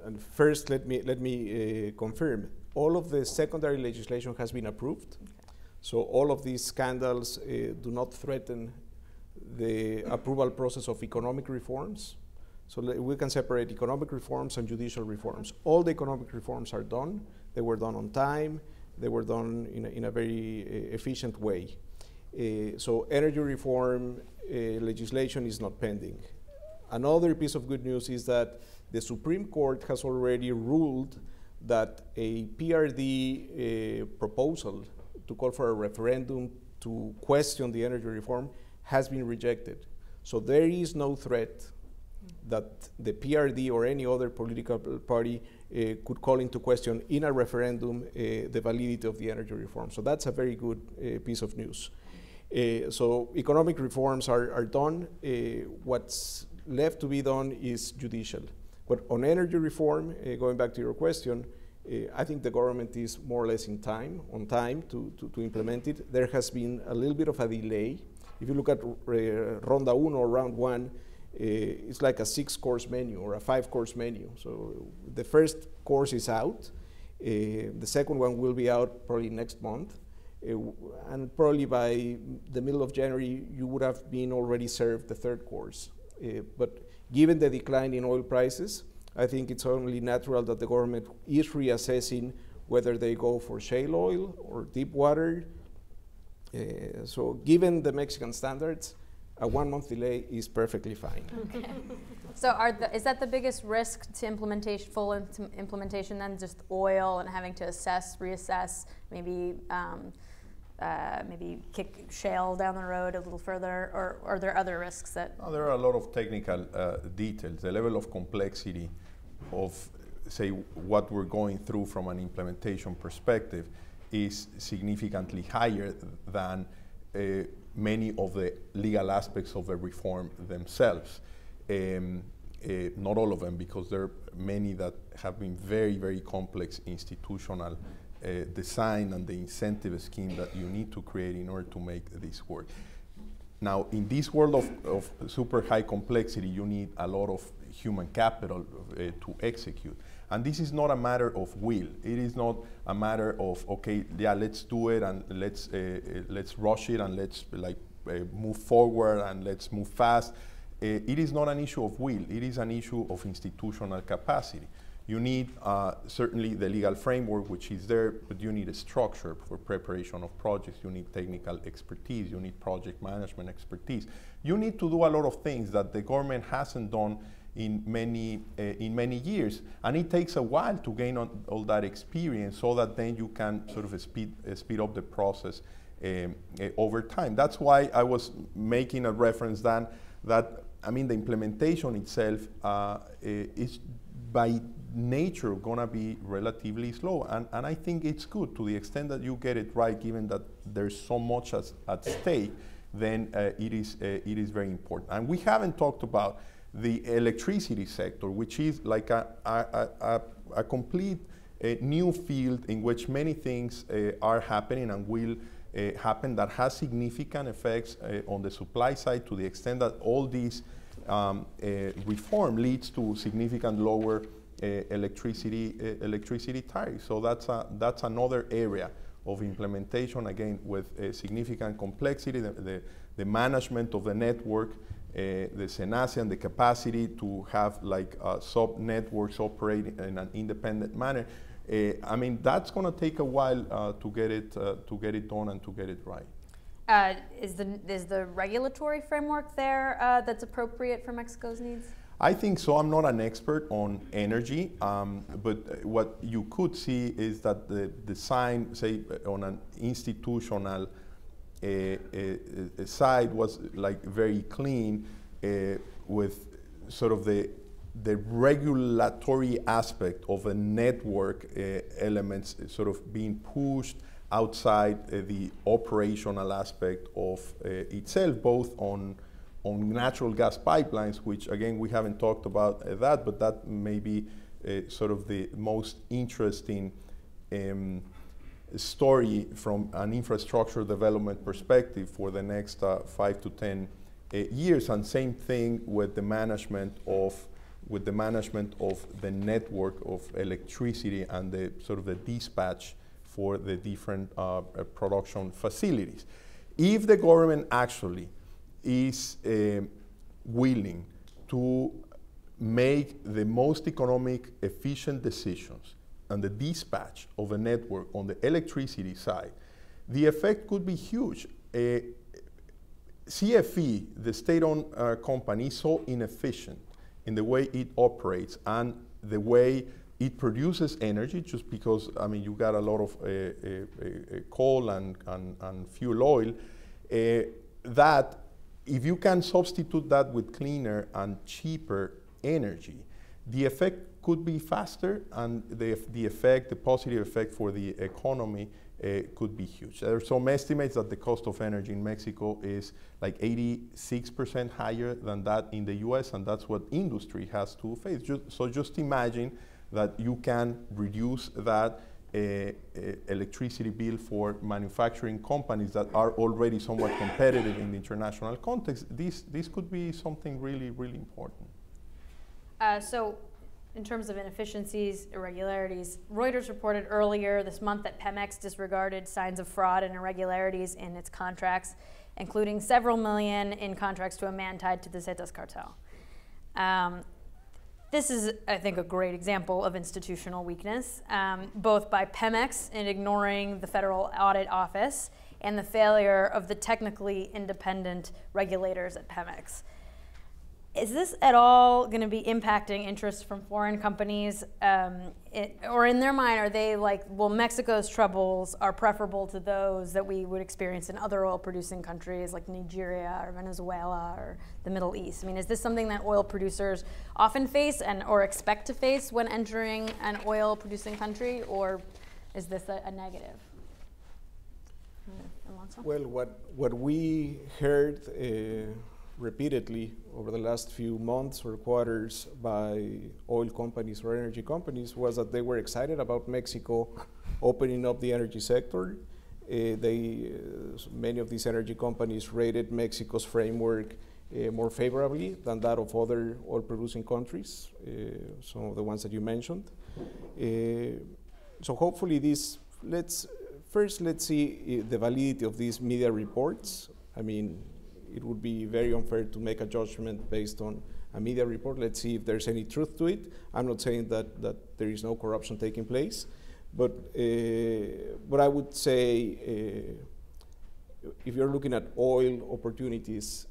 [SPEAKER 3] And first, let me confirm, all of the secondary legislation has been approved. Okay. So all of these scandals do not threaten the approval process of economic reforms. So we can separate economic reforms and judicial reforms. All the economic reforms are done. They were done on time. They were done in a very efficient way. So energy reform legislation is not pending. Another piece of good news is that the Supreme Court has already ruled that a PRD proposal to call for a referendum to question the energy reform has been rejected. So there is no threat that the PRD or any other political party could call into question in a referendum the validity of the energy reform. So that's a very good piece of news. So economic reforms are done. What's left to be done is judicial. But on energy reform, going back to your question, I think the government is more or less on time to implement it. There has been a little bit of a delay. If you look at Ronda 1 or Round 1, it's like a 6-course menu or a 5-course menu. So the first course is out. The second one will be out probably next month. And probably by the middle of January, you would have been already served the third course. But given the decline in oil prices, I think it's only natural that the government is reassessing whether they go for shale oil or deep water. So given the Mexican standards, a 1-month delay is perfectly fine.
[SPEAKER 2] Okay. So is that the biggest risk to full implementation then, just oil and having to reassess, maybe kick shale down the road a little further, or are there other risks that?
[SPEAKER 5] No, there are a lot of technical details. The level of complexity of, say, what we're going through from an implementation perspective is significantly higher than many of the legal aspects of the reform themselves. Not all of them, because there are many that have been very, very complex institutional design and the incentive scheme that you need to create in order to make this work. Now, in this world of super high complexity, you need a lot of human capital to execute. And this is not a matter of will. It is not a matter of, okay, yeah, let's do it and let's rush it and let's move forward and let's move fast. It is not an issue of will. It is an issue of institutional capacity. You need certainly the legal framework, which is there, but you need a structure for preparation of projects. You need technical expertise. You need project management expertise. You need to do a lot of things that the government hasn't done in many years, and it takes a while to gain all that experience, so that then you can sort of speed up the process over time. That's why I was making a reference then that, I mean, the implementation itself is by nature gonna be relatively slow. And I think it's good to the extent that you get it right, given that there's so much at stake, then it is very important. And we haven't talked about the electricity sector, which is like a complete new field in which many things are happening and will happen that has significant effects on the supply side, to the extent that all these reform leads to significant lower electricity tariffs. So that's another area of implementation, again, with significant complexity, the management of the network, the SENACE and the capacity to have like sub-networks operate in an independent manner. I mean, that's going to take a while to get it done and to get it right.
[SPEAKER 2] Is the regulatory framework there that's appropriate for Mexico's needs?
[SPEAKER 5] I think so. I'm not an expert on energy, but what you could see is that the design, say, on an institutional side was like very clean, with sort of the regulatory aspect of a network elements sort of being pushed outside the operational aspect of itself, both on natural gas pipelines, which again we haven't talked about that, but that may be sort of the most interesting story from an infrastructure development perspective for the next 5 to 10 years. And same thing with the management of the network of electricity and the sort of the dispatch for the different production facilities. If the government actually is willing to make the most economic, efficient decisions and the dispatch of a network on the electricity side, the effect could be huge. CFE, the state-owned company, is so inefficient in the way it operates and the way it produces energy, just because, I mean, you got a lot of coal and fuel oil, that if you can substitute that with cleaner and cheaper energy, the effect could be faster, and the effect, the positive effect for the economy could be huge. There are some estimates that the cost of energy in Mexico is like 86% higher than that in the US, and that's what industry has to face. So just imagine that you can reduce that electricity bill for manufacturing companies that are already somewhat competitive in the international context. This could be something really, really important.
[SPEAKER 2] So in terms of inefficiencies, irregularities, Reuters reported earlier this month that Pemex disregarded signs of fraud and irregularities in its contracts, including several million in contracts to a man tied to the Zetas cartel. This is, I think, a great example of institutional weakness, both by Pemex in ignoring the Federal Audit Office and the failure of the technically independent regulators at Pemex. Is this at all going to be impacting interest from foreign companies? Or in their mind, are they like, well, Mexico's troubles are preferable to those that we would experience in other oil-producing countries like Nigeria or Venezuela or the Middle East? I mean, is this something that oil producers often face or expect to face when entering an oil-producing country, or is this a negative? Alonso?
[SPEAKER 3] Well, what we heard repeatedly over the last few months or quarters by oil companies or energy companies was that they were excited about Mexico opening up the energy sector. Many of these energy companies rated Mexico's framework more favorably than that of other oil-producing countries, some of the ones that you mentioned. So hopefully let's see the validity of these media reports. I mean, it would be very unfair to make a judgment based on a media report. Let's see if there's any truth to it. I'm not saying that there is no corruption taking place, but I would say if you're looking at oil opportunities,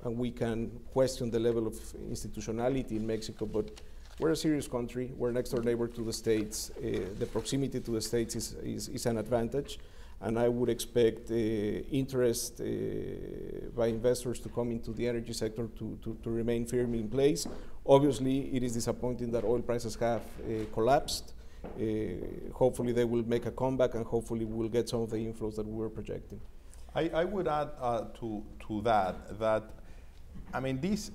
[SPEAKER 3] and we can question the level of institutionality in Mexico, but we're a serious country. We're next door neighbor to the States. The proximity to the States is an advantage. and I would expect interest by investors to come into the energy sector to remain firmly in place. Obviously, it is disappointing that oil prices have collapsed. Hopefully they will make a comeback, and hopefully we'll get some of the inflows that we were projecting.
[SPEAKER 5] I would add to that, I mean, this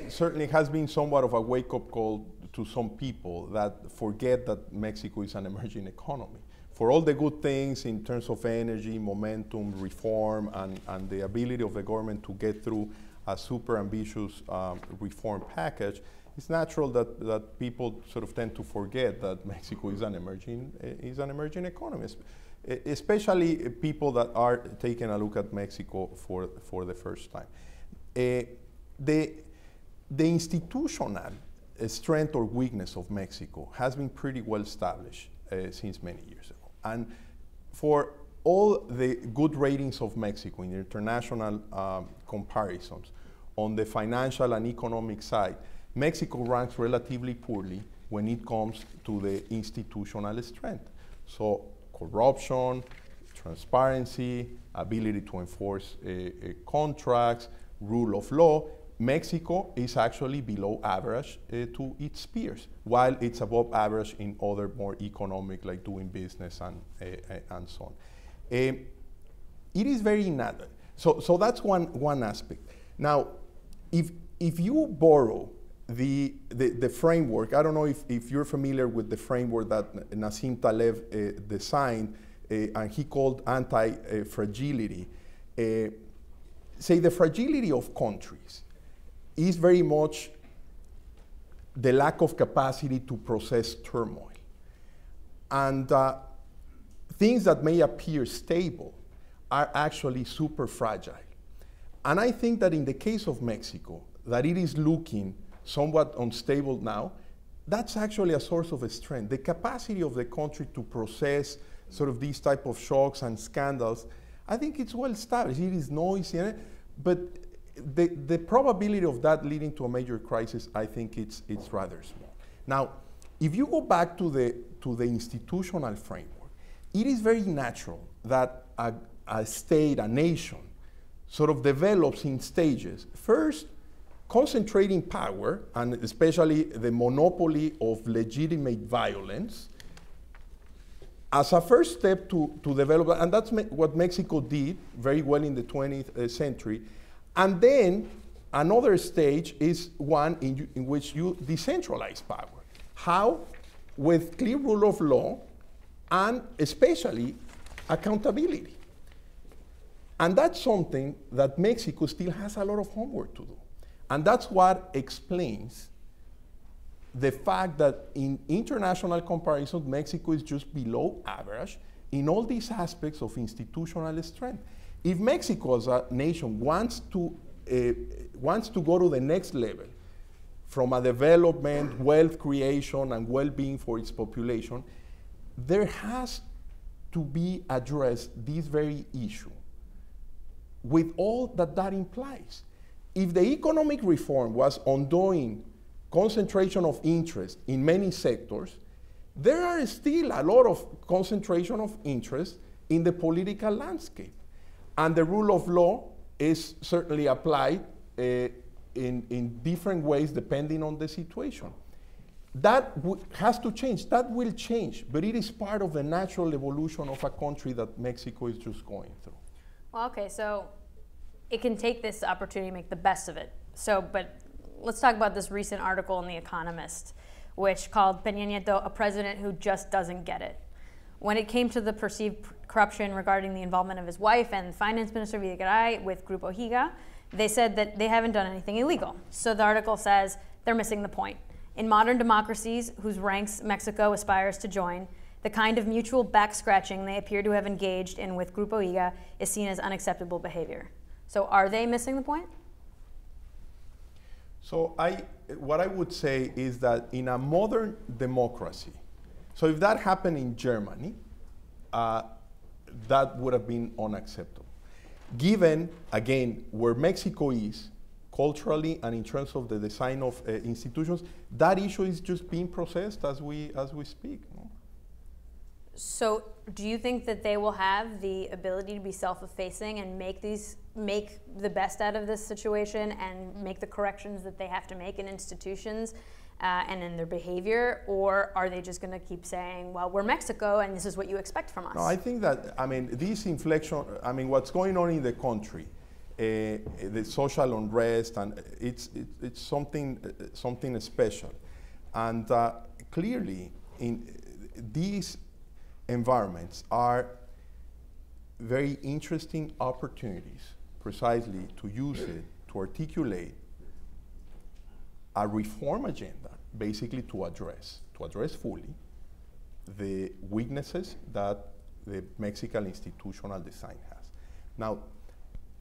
[SPEAKER 5] certainly has been somewhat of a wake-up call to some people that forget that Mexico is an emerging economy. For all the good things in terms of energy, momentum, reform, and the ability of the government to get through a super ambitious reform package, it's natural that people sort of tend to forget that Mexico is an emerging economy, especially people that are taking a look at Mexico for the first time. The institutional strength or weakness of Mexico has been pretty well established since many years ago. And for all the good ratings of Mexico in international comparisons, on the financial and economic side, Mexico ranks relatively poorly when it comes to the institutional strength. So corruption, transparency, ability to enforce contracts, rule of law, Mexico is actually below average to its peers, while it's above average in other more economic, like doing business and so on. It is very so that's one aspect. Now, if you borrow the framework, I don't know if you're familiar with the framework that Nassim Taleb designed, and he called anti-fragility. Say the fragility of countries is very much the lack of capacity to process turmoil. And things that may appear stable are actually super fragile. And I think that in the case of Mexico, that it is looking somewhat unstable now, that's actually a source of strength. The capacity of the country to process sort of these type of shocks and scandals, I think it's well established. It is noisy, but the probability of that leading to a major crisis, I think it's rather small. Now, if you go back to the institutional framework, it is very natural that a state, a nation, sort of develops in stages. First, concentrating power, and especially the monopoly of legitimate violence, as a first step to develop, and that's what Mexico did very well in the 20th century. And then another stage is one in which you decentralize power. How? With clear rule of law and especially accountability. And that's something that Mexico still has a lot of homework to do. And that's what explains the fact that in international comparison, Mexico is just below average in all these aspects of institutional strength. If Mexico as a nation wants to go to the next level from a development, wealth creation, and well-being for its population, there has to be addressed this very issue with all that implies. If the economic reform was ongoing concentration of interest in many sectors, there are still a lot of concentration of interest in the political landscape. And the rule of law is certainly applied in different ways depending on the situation. That has to change. That will change, but it is part of the natural evolution of a country that Mexico is just going through.
[SPEAKER 2] Well, okay, so it can take this opportunity to make the best of it. But let's talk about this recent article in The Economist, which called Peña Nieto a president who just doesn't get it. When it came to the perceived corruption regarding the involvement of his wife and Finance Minister Videgaray with Grupo Higa, they said that they haven't done anything illegal. So the article says they're missing the point. In modern democracies, whose ranks Mexico aspires to join, the kind of mutual back-scratching they appear to have engaged in with Grupo Higa is seen as unacceptable behavior. So are they missing the point?
[SPEAKER 5] So what I would say is that in a modern democracy, so if that happened in Germany, that would have been unacceptable. Given, again, where Mexico is culturally and in terms of the design of institutions, that issue is just being processed as we speak. No?
[SPEAKER 2] So do you think that they will have the ability to be self-effacing and make the best out of this situation and make the corrections that they have to make in institutions and in their behavior? Or are they just going to keep saying, well, we're Mexico and this is what you expect from us?
[SPEAKER 5] No, I think that, I mean, this inflection, I mean, what's going on in the country, the social unrest, and it's something special. And clearly, in these environments are very interesting opportunities precisely to use it to articulate a reform agenda, basically to address fully the weaknesses that the Mexican institutional design has. Now,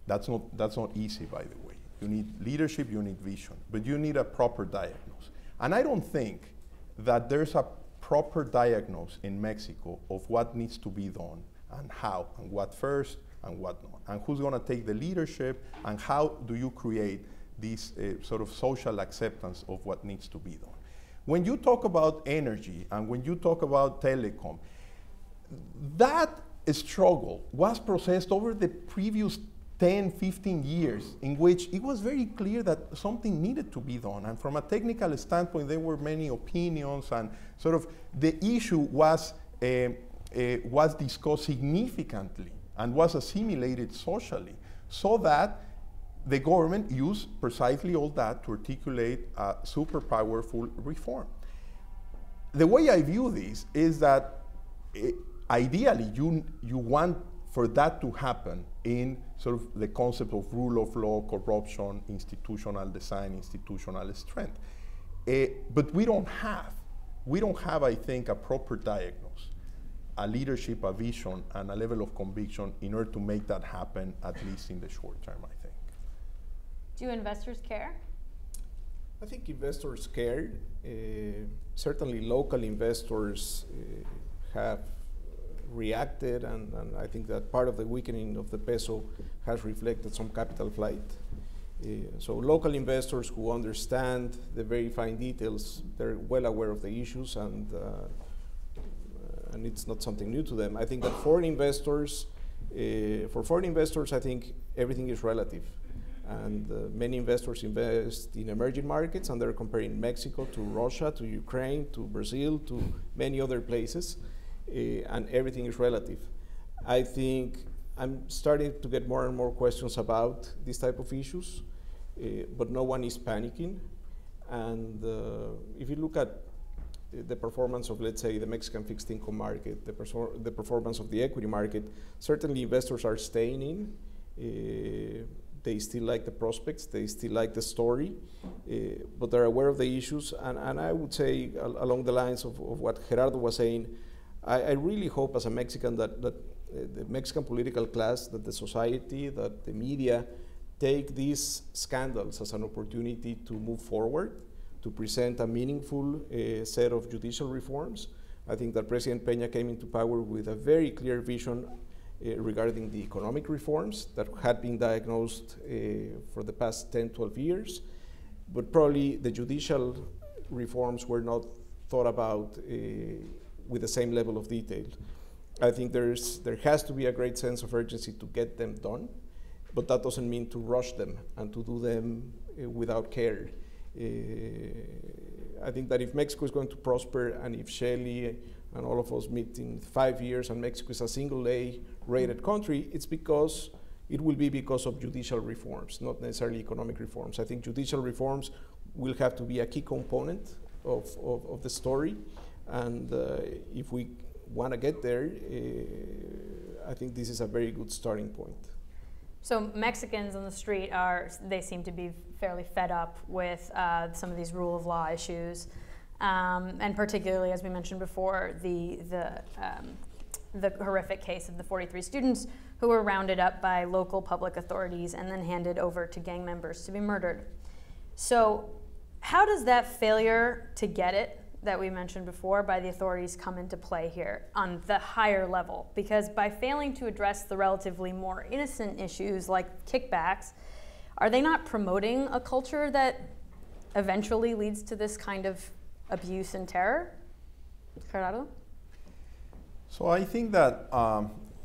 [SPEAKER 5] that's not easy, by the way. You need leadership, you need vision, but you need a proper diagnosis. And I don't think that there's a proper diagnosis in Mexico of what needs to be done and how, and what first and what not, and who's going to take the leadership, and how do you create this sort of social acceptance of what needs to be done. When you talk about energy and when you talk about telecom, that struggle was processed over the previous 10, 15 years, in which it was very clear that something needed to be done. And from a technical standpoint, there were many opinions, and sort of the issue was discussed significantly and was assimilated socially, so that the government used precisely all that to articulate a super powerful reform. The way I view this is that ideally you want for that to happen in sort of the concept of rule of law, corruption, institutional design, institutional strength. But we don't have, I think, a proper diagnosis, a leadership, a vision, and a level of conviction in order to make that happen, at least in the short term, I think.
[SPEAKER 2] Do investors care?
[SPEAKER 3] I think investors care. Certainly local investors have reacted, and I think that part of the weakening of the peso has reflected some capital flight. So local investors who understand the very fine details, they're well aware of the issues, and it's not something new to them. I think that foreign investors, I think everything is relative. And many investors invest in emerging markets, and they're comparing Mexico to Russia, to Ukraine, to Brazil, to many other places, and everything is relative. I think I'm starting to get more and more questions about these type of issues, but no one is panicking. And if you look at the performance of, let's say, the Mexican fixed income market, the performance of the equity market, certainly investors are staying in. They still like the prospects, they still like the story, but they're aware of the issues. And I would say, along the lines of what Gerardo was saying, I really hope as a Mexican that the Mexican political class, that the society, that the media take these scandals as an opportunity to move forward, to present a meaningful set of judicial reforms. I think that President Peña came into power with a very clear vision regarding the economic reforms that had been diagnosed for the past 10, 12 years, but probably the judicial reforms were not thought about with the same level of detail. I think there has to be a great sense of urgency to get them done, but that doesn't mean to rush them and to do them without care. I think that if Mexico is going to prosper, and if Shelly and all of us meet in 5 years and Mexico is a single A rated country, it will be because of judicial reforms, not necessarily economic reforms. I think judicial reforms will have to be a key component of the story. And if we want to get there, I think this is a very good starting point.
[SPEAKER 2] So Mexicans on the street they seem to be fairly fed up with some of these rule of law issues. And particularly, as we mentioned before, the horrific case of the 43 students who were rounded up by local public authorities and then handed over to gang members to be murdered. So how does that failure to get it that we mentioned before by the authorities come into play here on the higher level? Because by failing to address the relatively more innocent issues like kickbacks, are they not promoting a culture that eventually leads to this kind of abuse and terror? Gerardo?
[SPEAKER 5] So I think that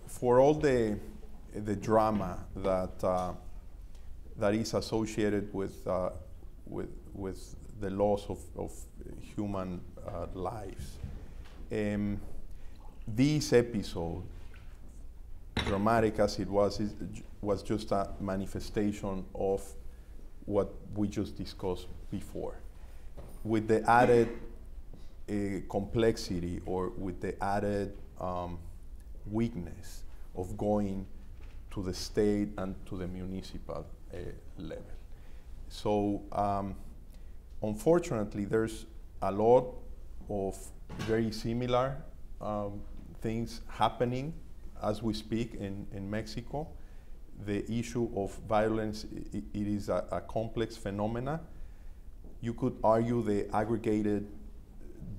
[SPEAKER 5] for all the drama that that is associated with the loss of human lives, this episode, dramatic as it was just a manifestation of what we just discussed before, with the added complexity, or with the added weakness of going to the state and to the municipal level. So unfortunately, there's a lot of very similar things happening as we speak in Mexico. The issue of violence, it is a complex phenomena. You could argue the aggregated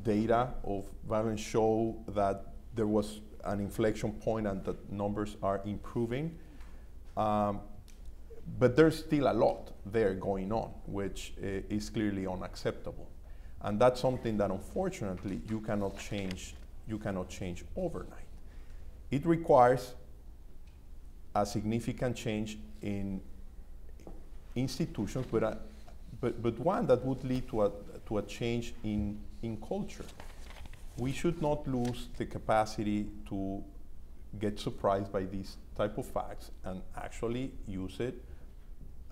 [SPEAKER 5] data of violence show that there was an inflection point and that numbers are improving. But there's still a lot there going on, which is clearly unacceptable. And that's something that unfortunately you cannot change overnight. It requires a significant change in institutions, but one that would lead to a change in culture. We should not lose the capacity to get surprised by these type of facts and actually use it,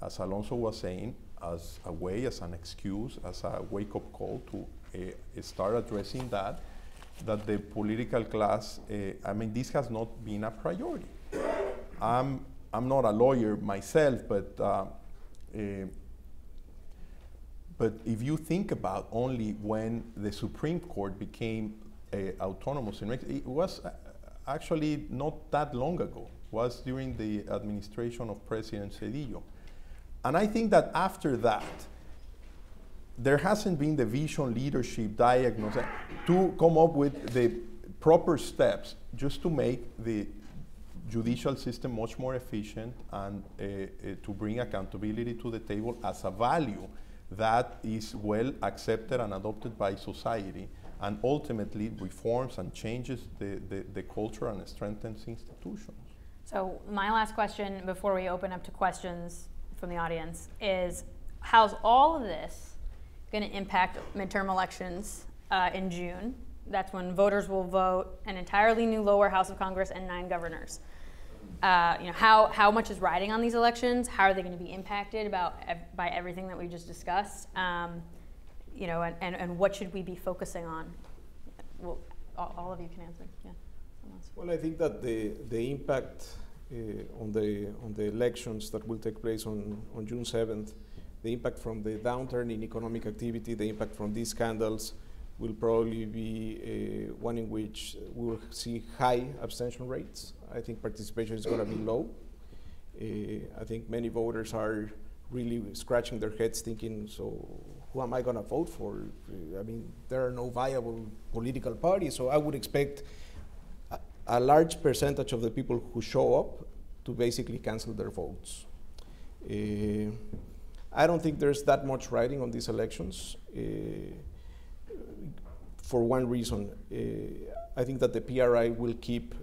[SPEAKER 5] as Alonso was saying, as a way, as an excuse, as a wake-up call to start addressing that the political class, I mean, this has not been a priority. I'm not a lawyer myself, but if you think about only when the Supreme Court became autonomous in Mexico, it was actually not that long ago. It was during the administration of President Cedillo. And I think that after that, there hasn't been the vision, leadership, diagnosis to come up with the proper steps just to make the judicial system much more efficient and to bring accountability to the table as a value that is well accepted and adopted by society, and ultimately reforms and changes the culture and strengthens institutions.
[SPEAKER 2] So my last question before we open up to questions from the audience is, how's all of this going to impact midterm elections in June? That's when voters will vote an entirely new lower house of Congress and 9 governors. How much is riding on these elections? How are they going to be impacted by everything that we just discussed? And what should we be focusing on? Well, all of you can answer. Yeah.
[SPEAKER 3] Well, I think that the impact on the elections that will take place on June 7th, the impact from the downturn in economic activity, the impact from these scandals will probably be one in which we will see high abstention rates. I think participation is going to be low. I think many voters are really scratching their heads thinking, so who am I going to vote for? I mean, there are no viable political parties, so I would expect a large percentage of the people who show up to basically cancel their votes. I don't think there's that much riding on these elections. For one reason, I think that the PRI will keep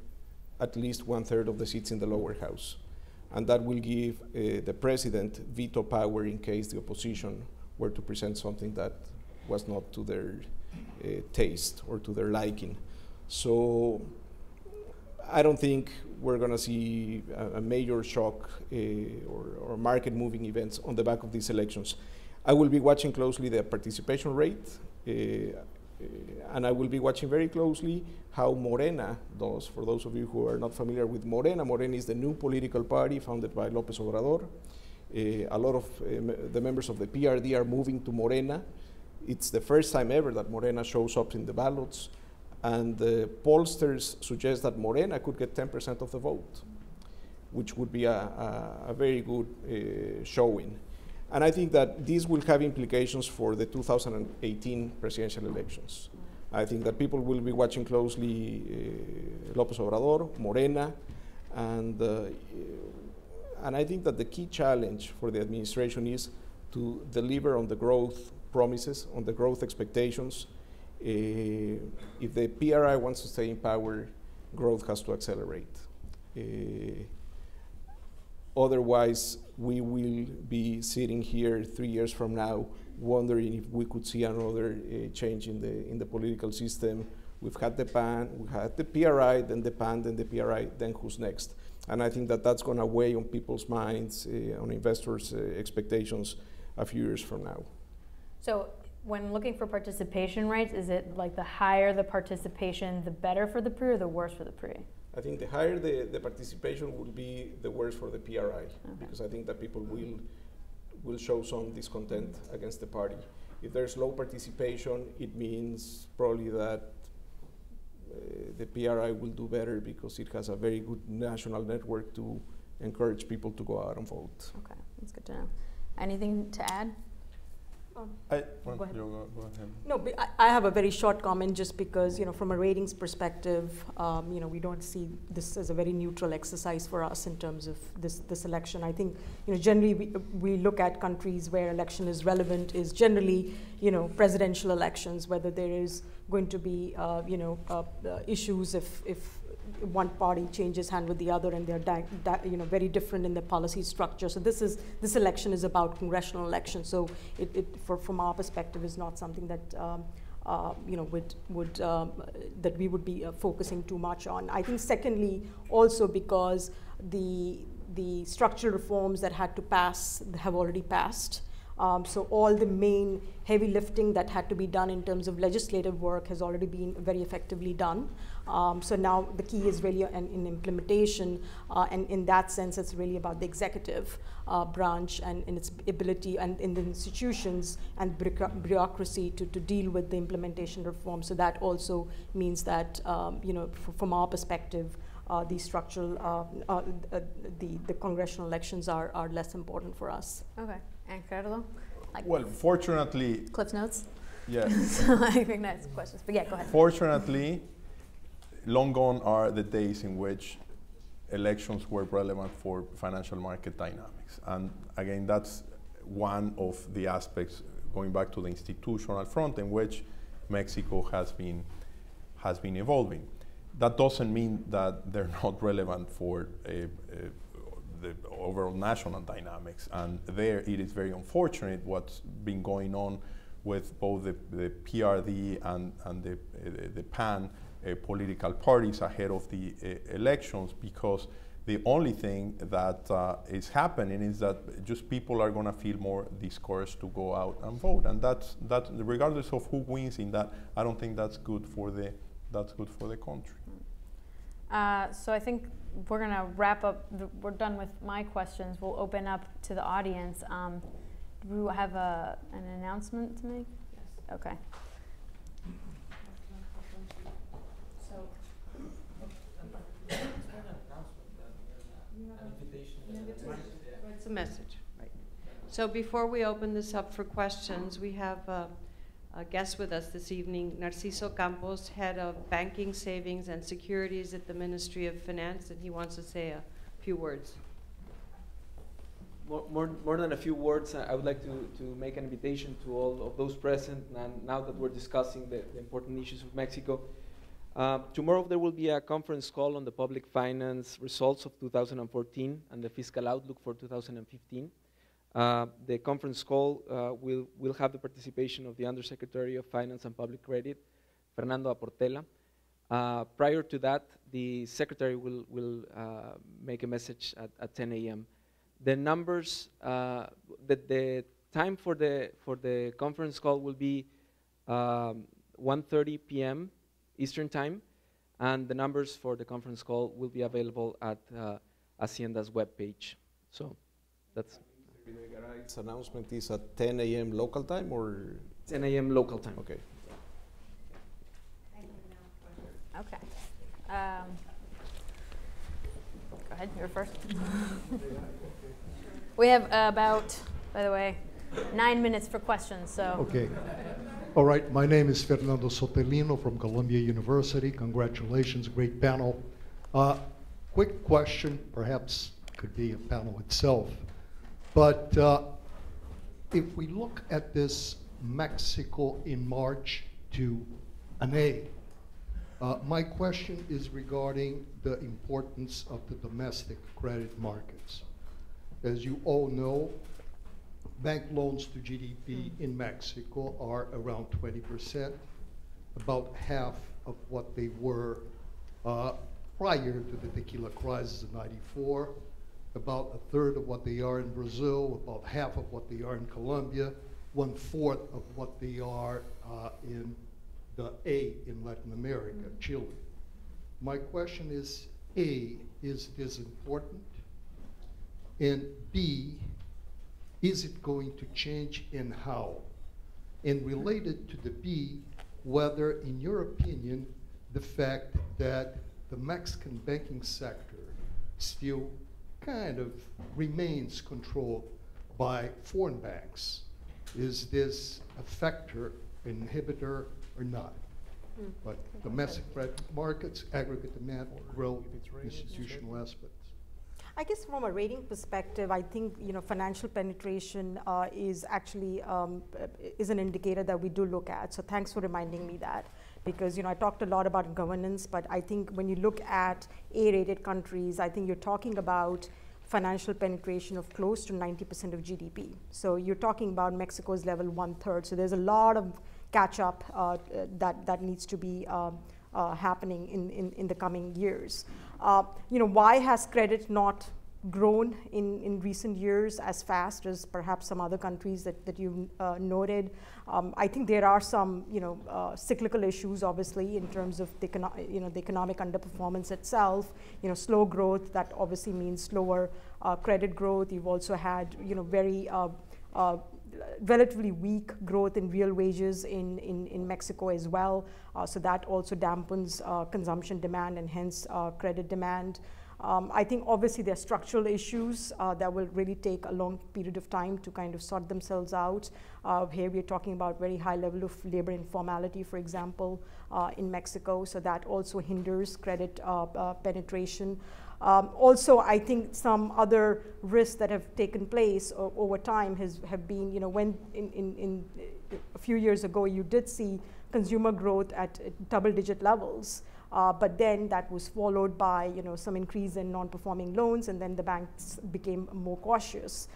[SPEAKER 3] at least 1/3 of the seats in the lower house. And that will give the president veto power in case the opposition were to present something that was not to their taste or to their liking. So I don't think we're going to see a major shock or market moving events on the back of these elections. I will be watching closely the participation rate, and I will be watching very closely how Morena does. For those of you who are not familiar with Morena, Morena is the new political party founded by López Obrador. A lot of the members of the PRD are moving to Morena. It's the first time ever that Morena shows up in the ballots. And the pollsters suggest that Morena could get 10% of the vote, which would be a very good showing. And I think that this will have implications for the 2018 presidential elections. I think that people will be watching closely López Obrador, Morena, and I think that the key challenge for the administration is to deliver on the growth promises, on the growth expectations. If the PRI wants to stay in power, growth has to accelerate. Otherwise, we will be sitting here 3 years from now wondering if we could see another change in the political system. We've had the PAN, we had the PRI, then the PAN, then the PRI, then who's next? And I think that that's going to weigh on people's minds, on investors' expectations a few years from now.
[SPEAKER 2] So when looking for participation rates, is it like the higher the participation, the better for the PRI or the worse for the PRI?
[SPEAKER 3] I think the higher the participation will be, the worse for the PRI, because I think that people will show some discontent against the party. If there's low participation, it means probably that the PRI will do better because it has a very good national network to encourage people to go out and vote.
[SPEAKER 2] Okay, that's good to know. Anything to add?
[SPEAKER 4] Go ahead.
[SPEAKER 5] Go ahead.
[SPEAKER 4] No, but I have a very short comment just because, from a ratings perspective, we don't see this as a very neutral exercise for us in terms of this election. I think, generally we look at countries where election is relevant is generally, presidential elections, whether there is going to be, issues if one party changes hand with the other and they're very different in their policy structure. So this election is about congressional elections. So from our perspective is not something that that we would be focusing too much on. I think secondly, also because the structural reforms that had to pass have already passed. So all the main heavy lifting that had to be done in terms of legislative work has already been very effectively done. So now the key is really in implementation, and in that sense, it's really about the executive branch and its ability and in the institutions and bureaucracy to deal with the implementation reform. So that also means that, from our perspective, the structural, the congressional elections are less important for us.
[SPEAKER 2] Okay. And Gerardo?
[SPEAKER 5] Well, fortunately...
[SPEAKER 2] Cliff notes?
[SPEAKER 5] Yes.
[SPEAKER 2] I think that's questions, but yeah, go ahead.
[SPEAKER 5] Fortunately, long gone are the days in which elections were relevant for financial market dynamics. And again, that's one of the aspects, going back to the institutional front, in which Mexico has been evolving. That doesn't mean that they're not relevant for the overall national dynamics, and there it is very unfortunate what's been going on with both the PRD and the PAN political parties ahead of the elections, because the only thing that is happening is that just people are going to feel more discouraged to go out and vote, and that's regardless of who wins in that. I don't think that's good for the country.
[SPEAKER 2] So I think we're going to wrap up. We're done with my questions. We'll open up to the audience. Do we have an announcement to make? Yes. Okay.
[SPEAKER 1] It's a message, right? So before we open this up for questions, we have a guest with us this evening, Narciso Campos, head of Banking, Savings, and Securities at the Ministry of Finance, and he wants to say a few words.
[SPEAKER 6] More than a few words, I would like to make an invitation to all of those present, and now that we're discussing the important issues of Mexico. Tomorrow there will be a conference call on the public finance results of 2014 and the fiscal outlook for 2015. The conference call will have the participation of the Undersecretary of Finance and Public Credit, Fernando Aportela. Prior to that, the Secretary will make a message at 10 a.m. The numbers, the time for the conference call will be 1:30 p.m. Eastern Time, and the numbers for the conference call will be available at Hacienda's webpage. So that's...
[SPEAKER 3] Its announcement is at 10 a.m. local time, or?
[SPEAKER 6] 10 a.m. local time.
[SPEAKER 3] Okay.
[SPEAKER 2] Okay. Go ahead, you're first. We have about, by the way, 9 minutes for questions, so.
[SPEAKER 7] Okay. All right, my name is Fernando Sotelino from Columbia University. Congratulations, great panel. Quick question, perhaps could be a panel itself. But if we look at this Mexico in March to an A, My question is regarding the importance of the domestic credit markets. As you all know, bank loans to GDP in Mexico are around 20%, about half of what they were prior to the tequila crisis in '94, about a third of what they are in Brazil, about half of what they are in Colombia, 1/4 of what they are in the A in Latin America, Chile. My question is, A, is this important? And B, is it going to change and how? And related to the B, whether, in your opinion, the fact that the Mexican banking sector still kind of remains controlled by foreign banks, is this a factor, inhibitor, or not? But domestic credit markets, aggregate demand, growth, institutional aspects.
[SPEAKER 4] I guess from a rating perspective, I think financial penetration is actually is an indicator that we do look at. So thanks for reminding me that, because I talked a lot about governance, but I think when you look at A-rated countries, I think you're talking about financial penetration of close to 90% of GDP. So you're talking about Mexico's level 1/3. So there's a lot of catch-up that needs to be happening in the coming years. Why has credit not grown in recent years as fast as perhaps some other countries that you noted? I think there are some cyclical issues, obviously, in terms of the economic underperformance itself. Slow growth, that obviously means slower credit growth. You've also had very relatively weak growth in real wages in Mexico as well. So that also dampens consumption demand and hence credit demand. I think obviously there are structural issues that will really take a long period of time to kind of sort themselves out. Here we're talking about very high level of labor informality, for example, in Mexico. So that also hinders credit penetration. Also, I think some other risks that have taken place over time have been, when in a few years ago you did see consumer growth at double-digit levels, but then that was followed by some increase in non-performing loans, and then the banks became more cautious.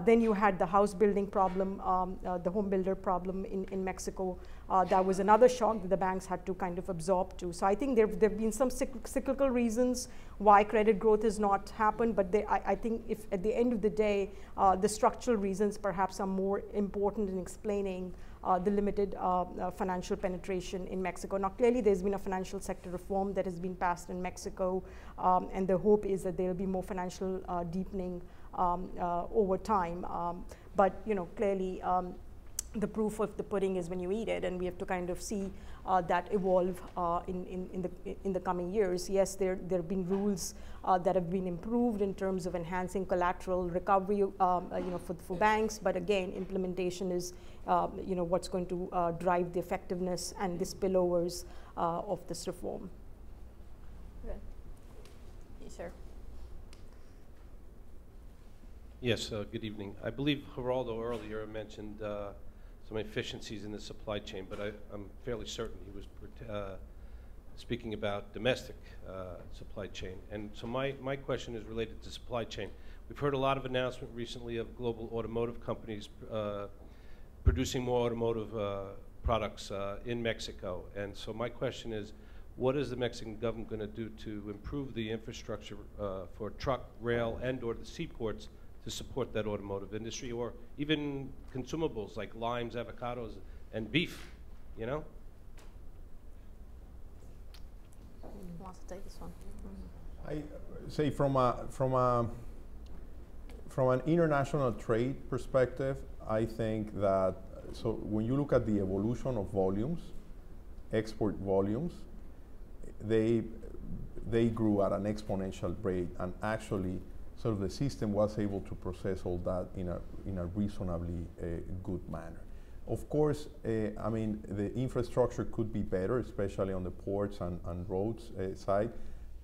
[SPEAKER 4] Then you had the house building problem, the home builder problem in Mexico. That was another shock that the banks had to kind of absorb too. So I think there have been some cyclical reasons why credit growth has not happened, but I think if at the end of the day, the structural reasons perhaps are more important in explaining the limited financial penetration in Mexico. Now, clearly there's been a financial sector reform that has been passed in Mexico, and the hope is that there will be more financial deepening over time. But clearly the proof of the pudding is when you eat it, and we have to kind of see that evolve in the coming years. Yes, there have been rules that have been improved in terms of enhancing collateral recovery, for banks. But again, implementation is what's going to drive the effectiveness and the spillovers of this reform.
[SPEAKER 2] Good. Yes, sir.
[SPEAKER 8] Yes, good evening. I believe Gerardo earlier mentioned some efficiencies in the supply chain, but I'm fairly certain he was speaking about domestic supply chain. And so my question is related to supply chain. We've heard a lot of announcement recently of global automotive companies producing more automotive products in Mexico. And so my question is, what is the Mexican government going to do to improve the infrastructure for truck, rail, and/or the seaports to support that automotive industry, or even consumables like limes, avocados, and beef,
[SPEAKER 2] Who wants to take this one?
[SPEAKER 5] I say from an international trade perspective, I think that, so when you look at the evolution of volumes, export volumes, they grew at an exponential rate, and actually sort of the system was able to process all that in a reasonably good manner. Of course, I mean, the infrastructure could be better, especially on the ports and roads side.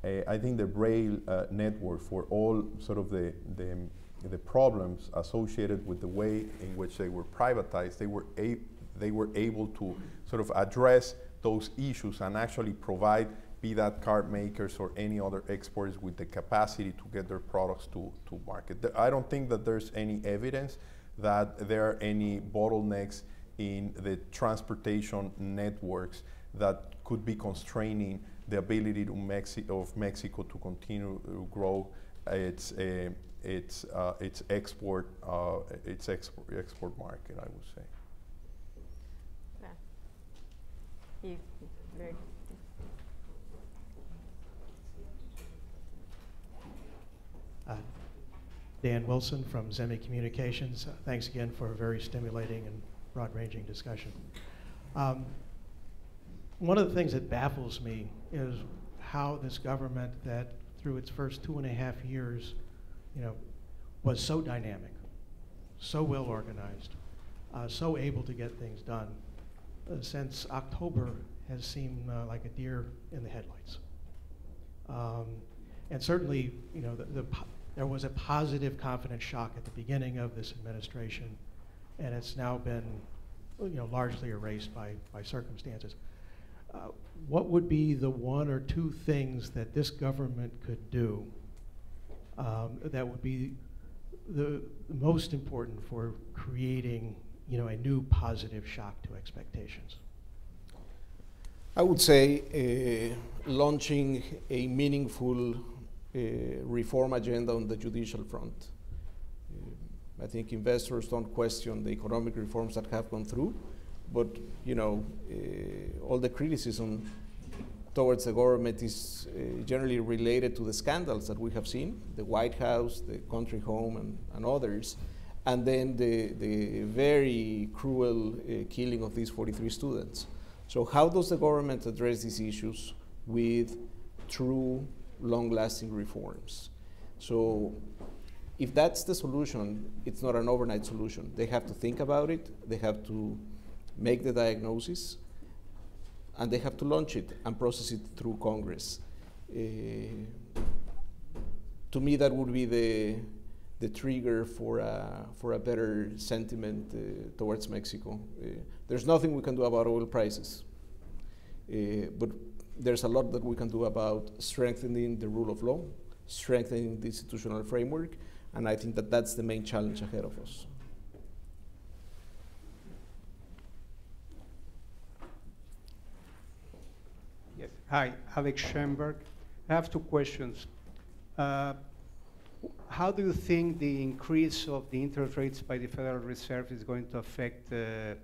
[SPEAKER 5] I think the rail network, for all sort of the problems associated with the way in which they were privatized, they were able to sort of address those issues and actually provide, be that car makers or any other exporters, with the capacity to get their products to market. I don't think that there's any evidence that there are any bottlenecks in the transportation networks that could be constraining the ability of Mexico to continue to grow its export market, I would say.
[SPEAKER 2] Yeah. Very
[SPEAKER 9] Dan Wilson from Zemi Communications. Thanks again for a very stimulating and broad-ranging discussion. One of the things that baffles me is how this government, that through its first 2.5 years, was so dynamic, so well organized, so able to get things done, since October has seemed like a deer in the headlights. And certainly, there was a positive confidence shock at the beginning of this administration, and it's now been, largely erased by circumstances. What would be the one or two things that this government could do that would be the most important for creating, a new positive shock to expectations?
[SPEAKER 3] I would say launching a meaningful reform agenda on the judicial front. I think investors don't question the economic reforms that have gone through, but all the criticism towards the government is generally related to the scandals that we have seen, the White House, the country home, and others, and then the very cruel killing of these 43 students. So how does the government address these issues with true long-lasting reforms? So if that's the solution, it's not an overnight solution. They have to think about it, they have to make the diagnosis, and they have to launch it and process it through Congress. To me, that would be the trigger for a better sentiment towards Mexico. There's nothing we can do about oil prices, but there's a lot that we can do about strengthening the rule of law, strengthening the institutional framework, and I think that that's the main challenge ahead of us.
[SPEAKER 10] Yes. Hi, Alex Schoenberg. I have two questions. How do you think the increase of the interest rates by the Federal Reserve is going to affect the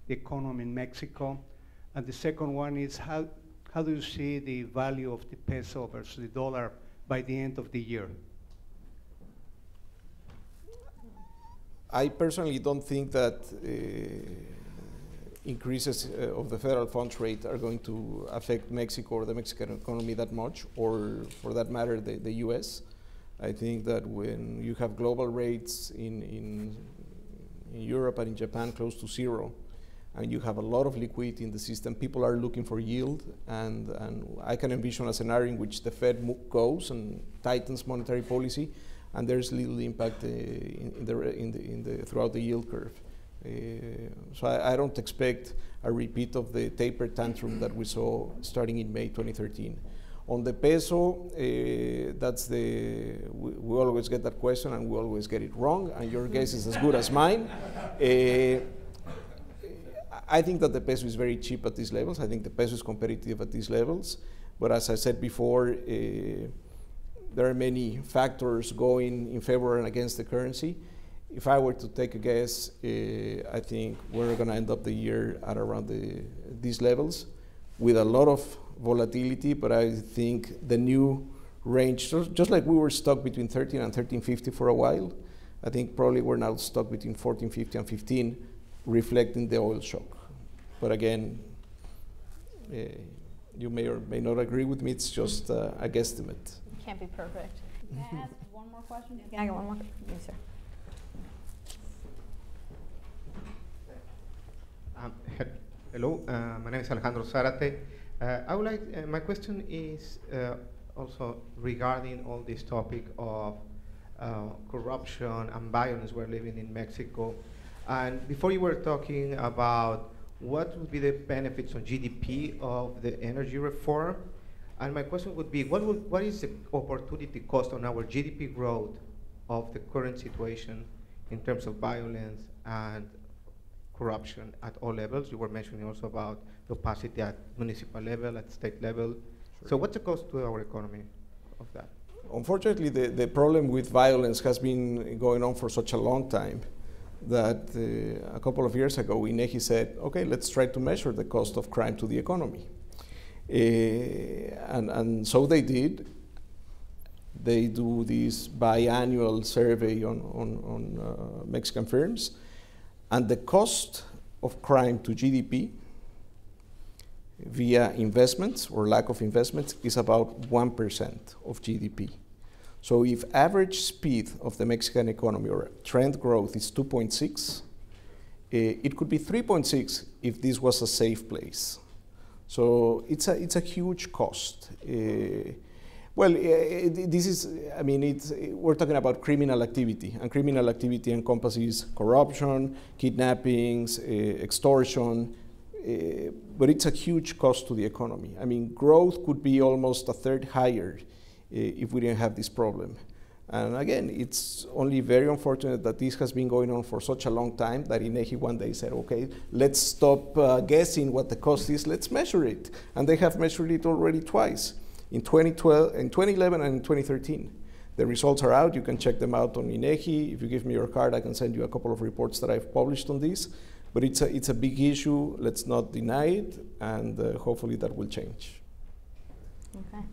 [SPEAKER 10] economy in Mexico? And the second one is, how do you see the value of the peso versus the dollar by the end of the year?
[SPEAKER 3] I personally don't think that increases of the federal funds rate are going to affect Mexico or the Mexican economy that much, or for that matter, the US. I think that when you have global rates in Europe and in Japan close to zero, and you have a lot of liquidity in the system, people are looking for yield, and I can envision a scenario in which the Fed goes and tightens monetary policy, and there's little impact throughout the yield curve. So I don't expect a repeat of the taper tantrum that we saw starting in May 2013. On the peso, we always get that question and we always get it wrong, and your guess is as good as mine. I think that the peso is very cheap at these levels. I think the peso is competitive at these levels. But as I said before, there are many factors going in favor and against the currency. If I were to take a guess, I think we're going to end up the year at around these levels with a lot of volatility, but I think the new range, just like we were stuck between 13 and 1350 for a while, I think probably we're now stuck between 1450 and 15, reflecting the oil shock. But again, you may or may not agree with me, it's just a guesstimate.
[SPEAKER 2] Can't be perfect. Can I ask one more question? Can I get one more? Yes, sir.
[SPEAKER 11] Hello, my name is Alejandro Zárate. I would like, my question is also regarding all this topic of corruption and violence we're living in Mexico. And before you were talking about what would be the benefits on GDP of the energy reform? And my question would be, what is the opportunity cost on our GDP growth of the current situation in terms of violence and corruption at all levels? You were mentioning also about the opacity at municipal level, at state level. Sure. So what's the cost to our economy of that?
[SPEAKER 3] Unfortunately, the problem with violence has been going on for such a long time that a couple of years ago, INEGI said, okay, let's try to measure the cost of crime to the economy. And so they did. They do this biannual survey on Mexican firms, and the cost of crime to GDP via investments or lack of investments is about 1% of GDP. So if average speed of the Mexican economy or trend growth is 2.6, it could be 3.6 if this was a safe place. So it's a huge cost. This is, I mean, we're talking about criminal activity, and criminal activity encompasses corruption, kidnappings, extortion, but it's a huge cost to the economy. I mean, growth could be almost a third higher if we didn't have this problem. And again, it's only very unfortunate that this has been going on for such a long time that INEGI one day said, okay, let's stop guessing what the cost is, let's measure it. And they have measured it already twice, in 2011 and in 2013. The results are out, you can check them out on INEGI. If you give me your card, I can send you a couple of reports that I've published on this. But it's a big issue, let's not deny it, and hopefully that will change.
[SPEAKER 2] Okay,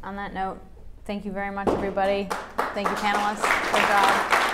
[SPEAKER 2] on that note, thank you very much, everybody. Thank you, panelists. Good job.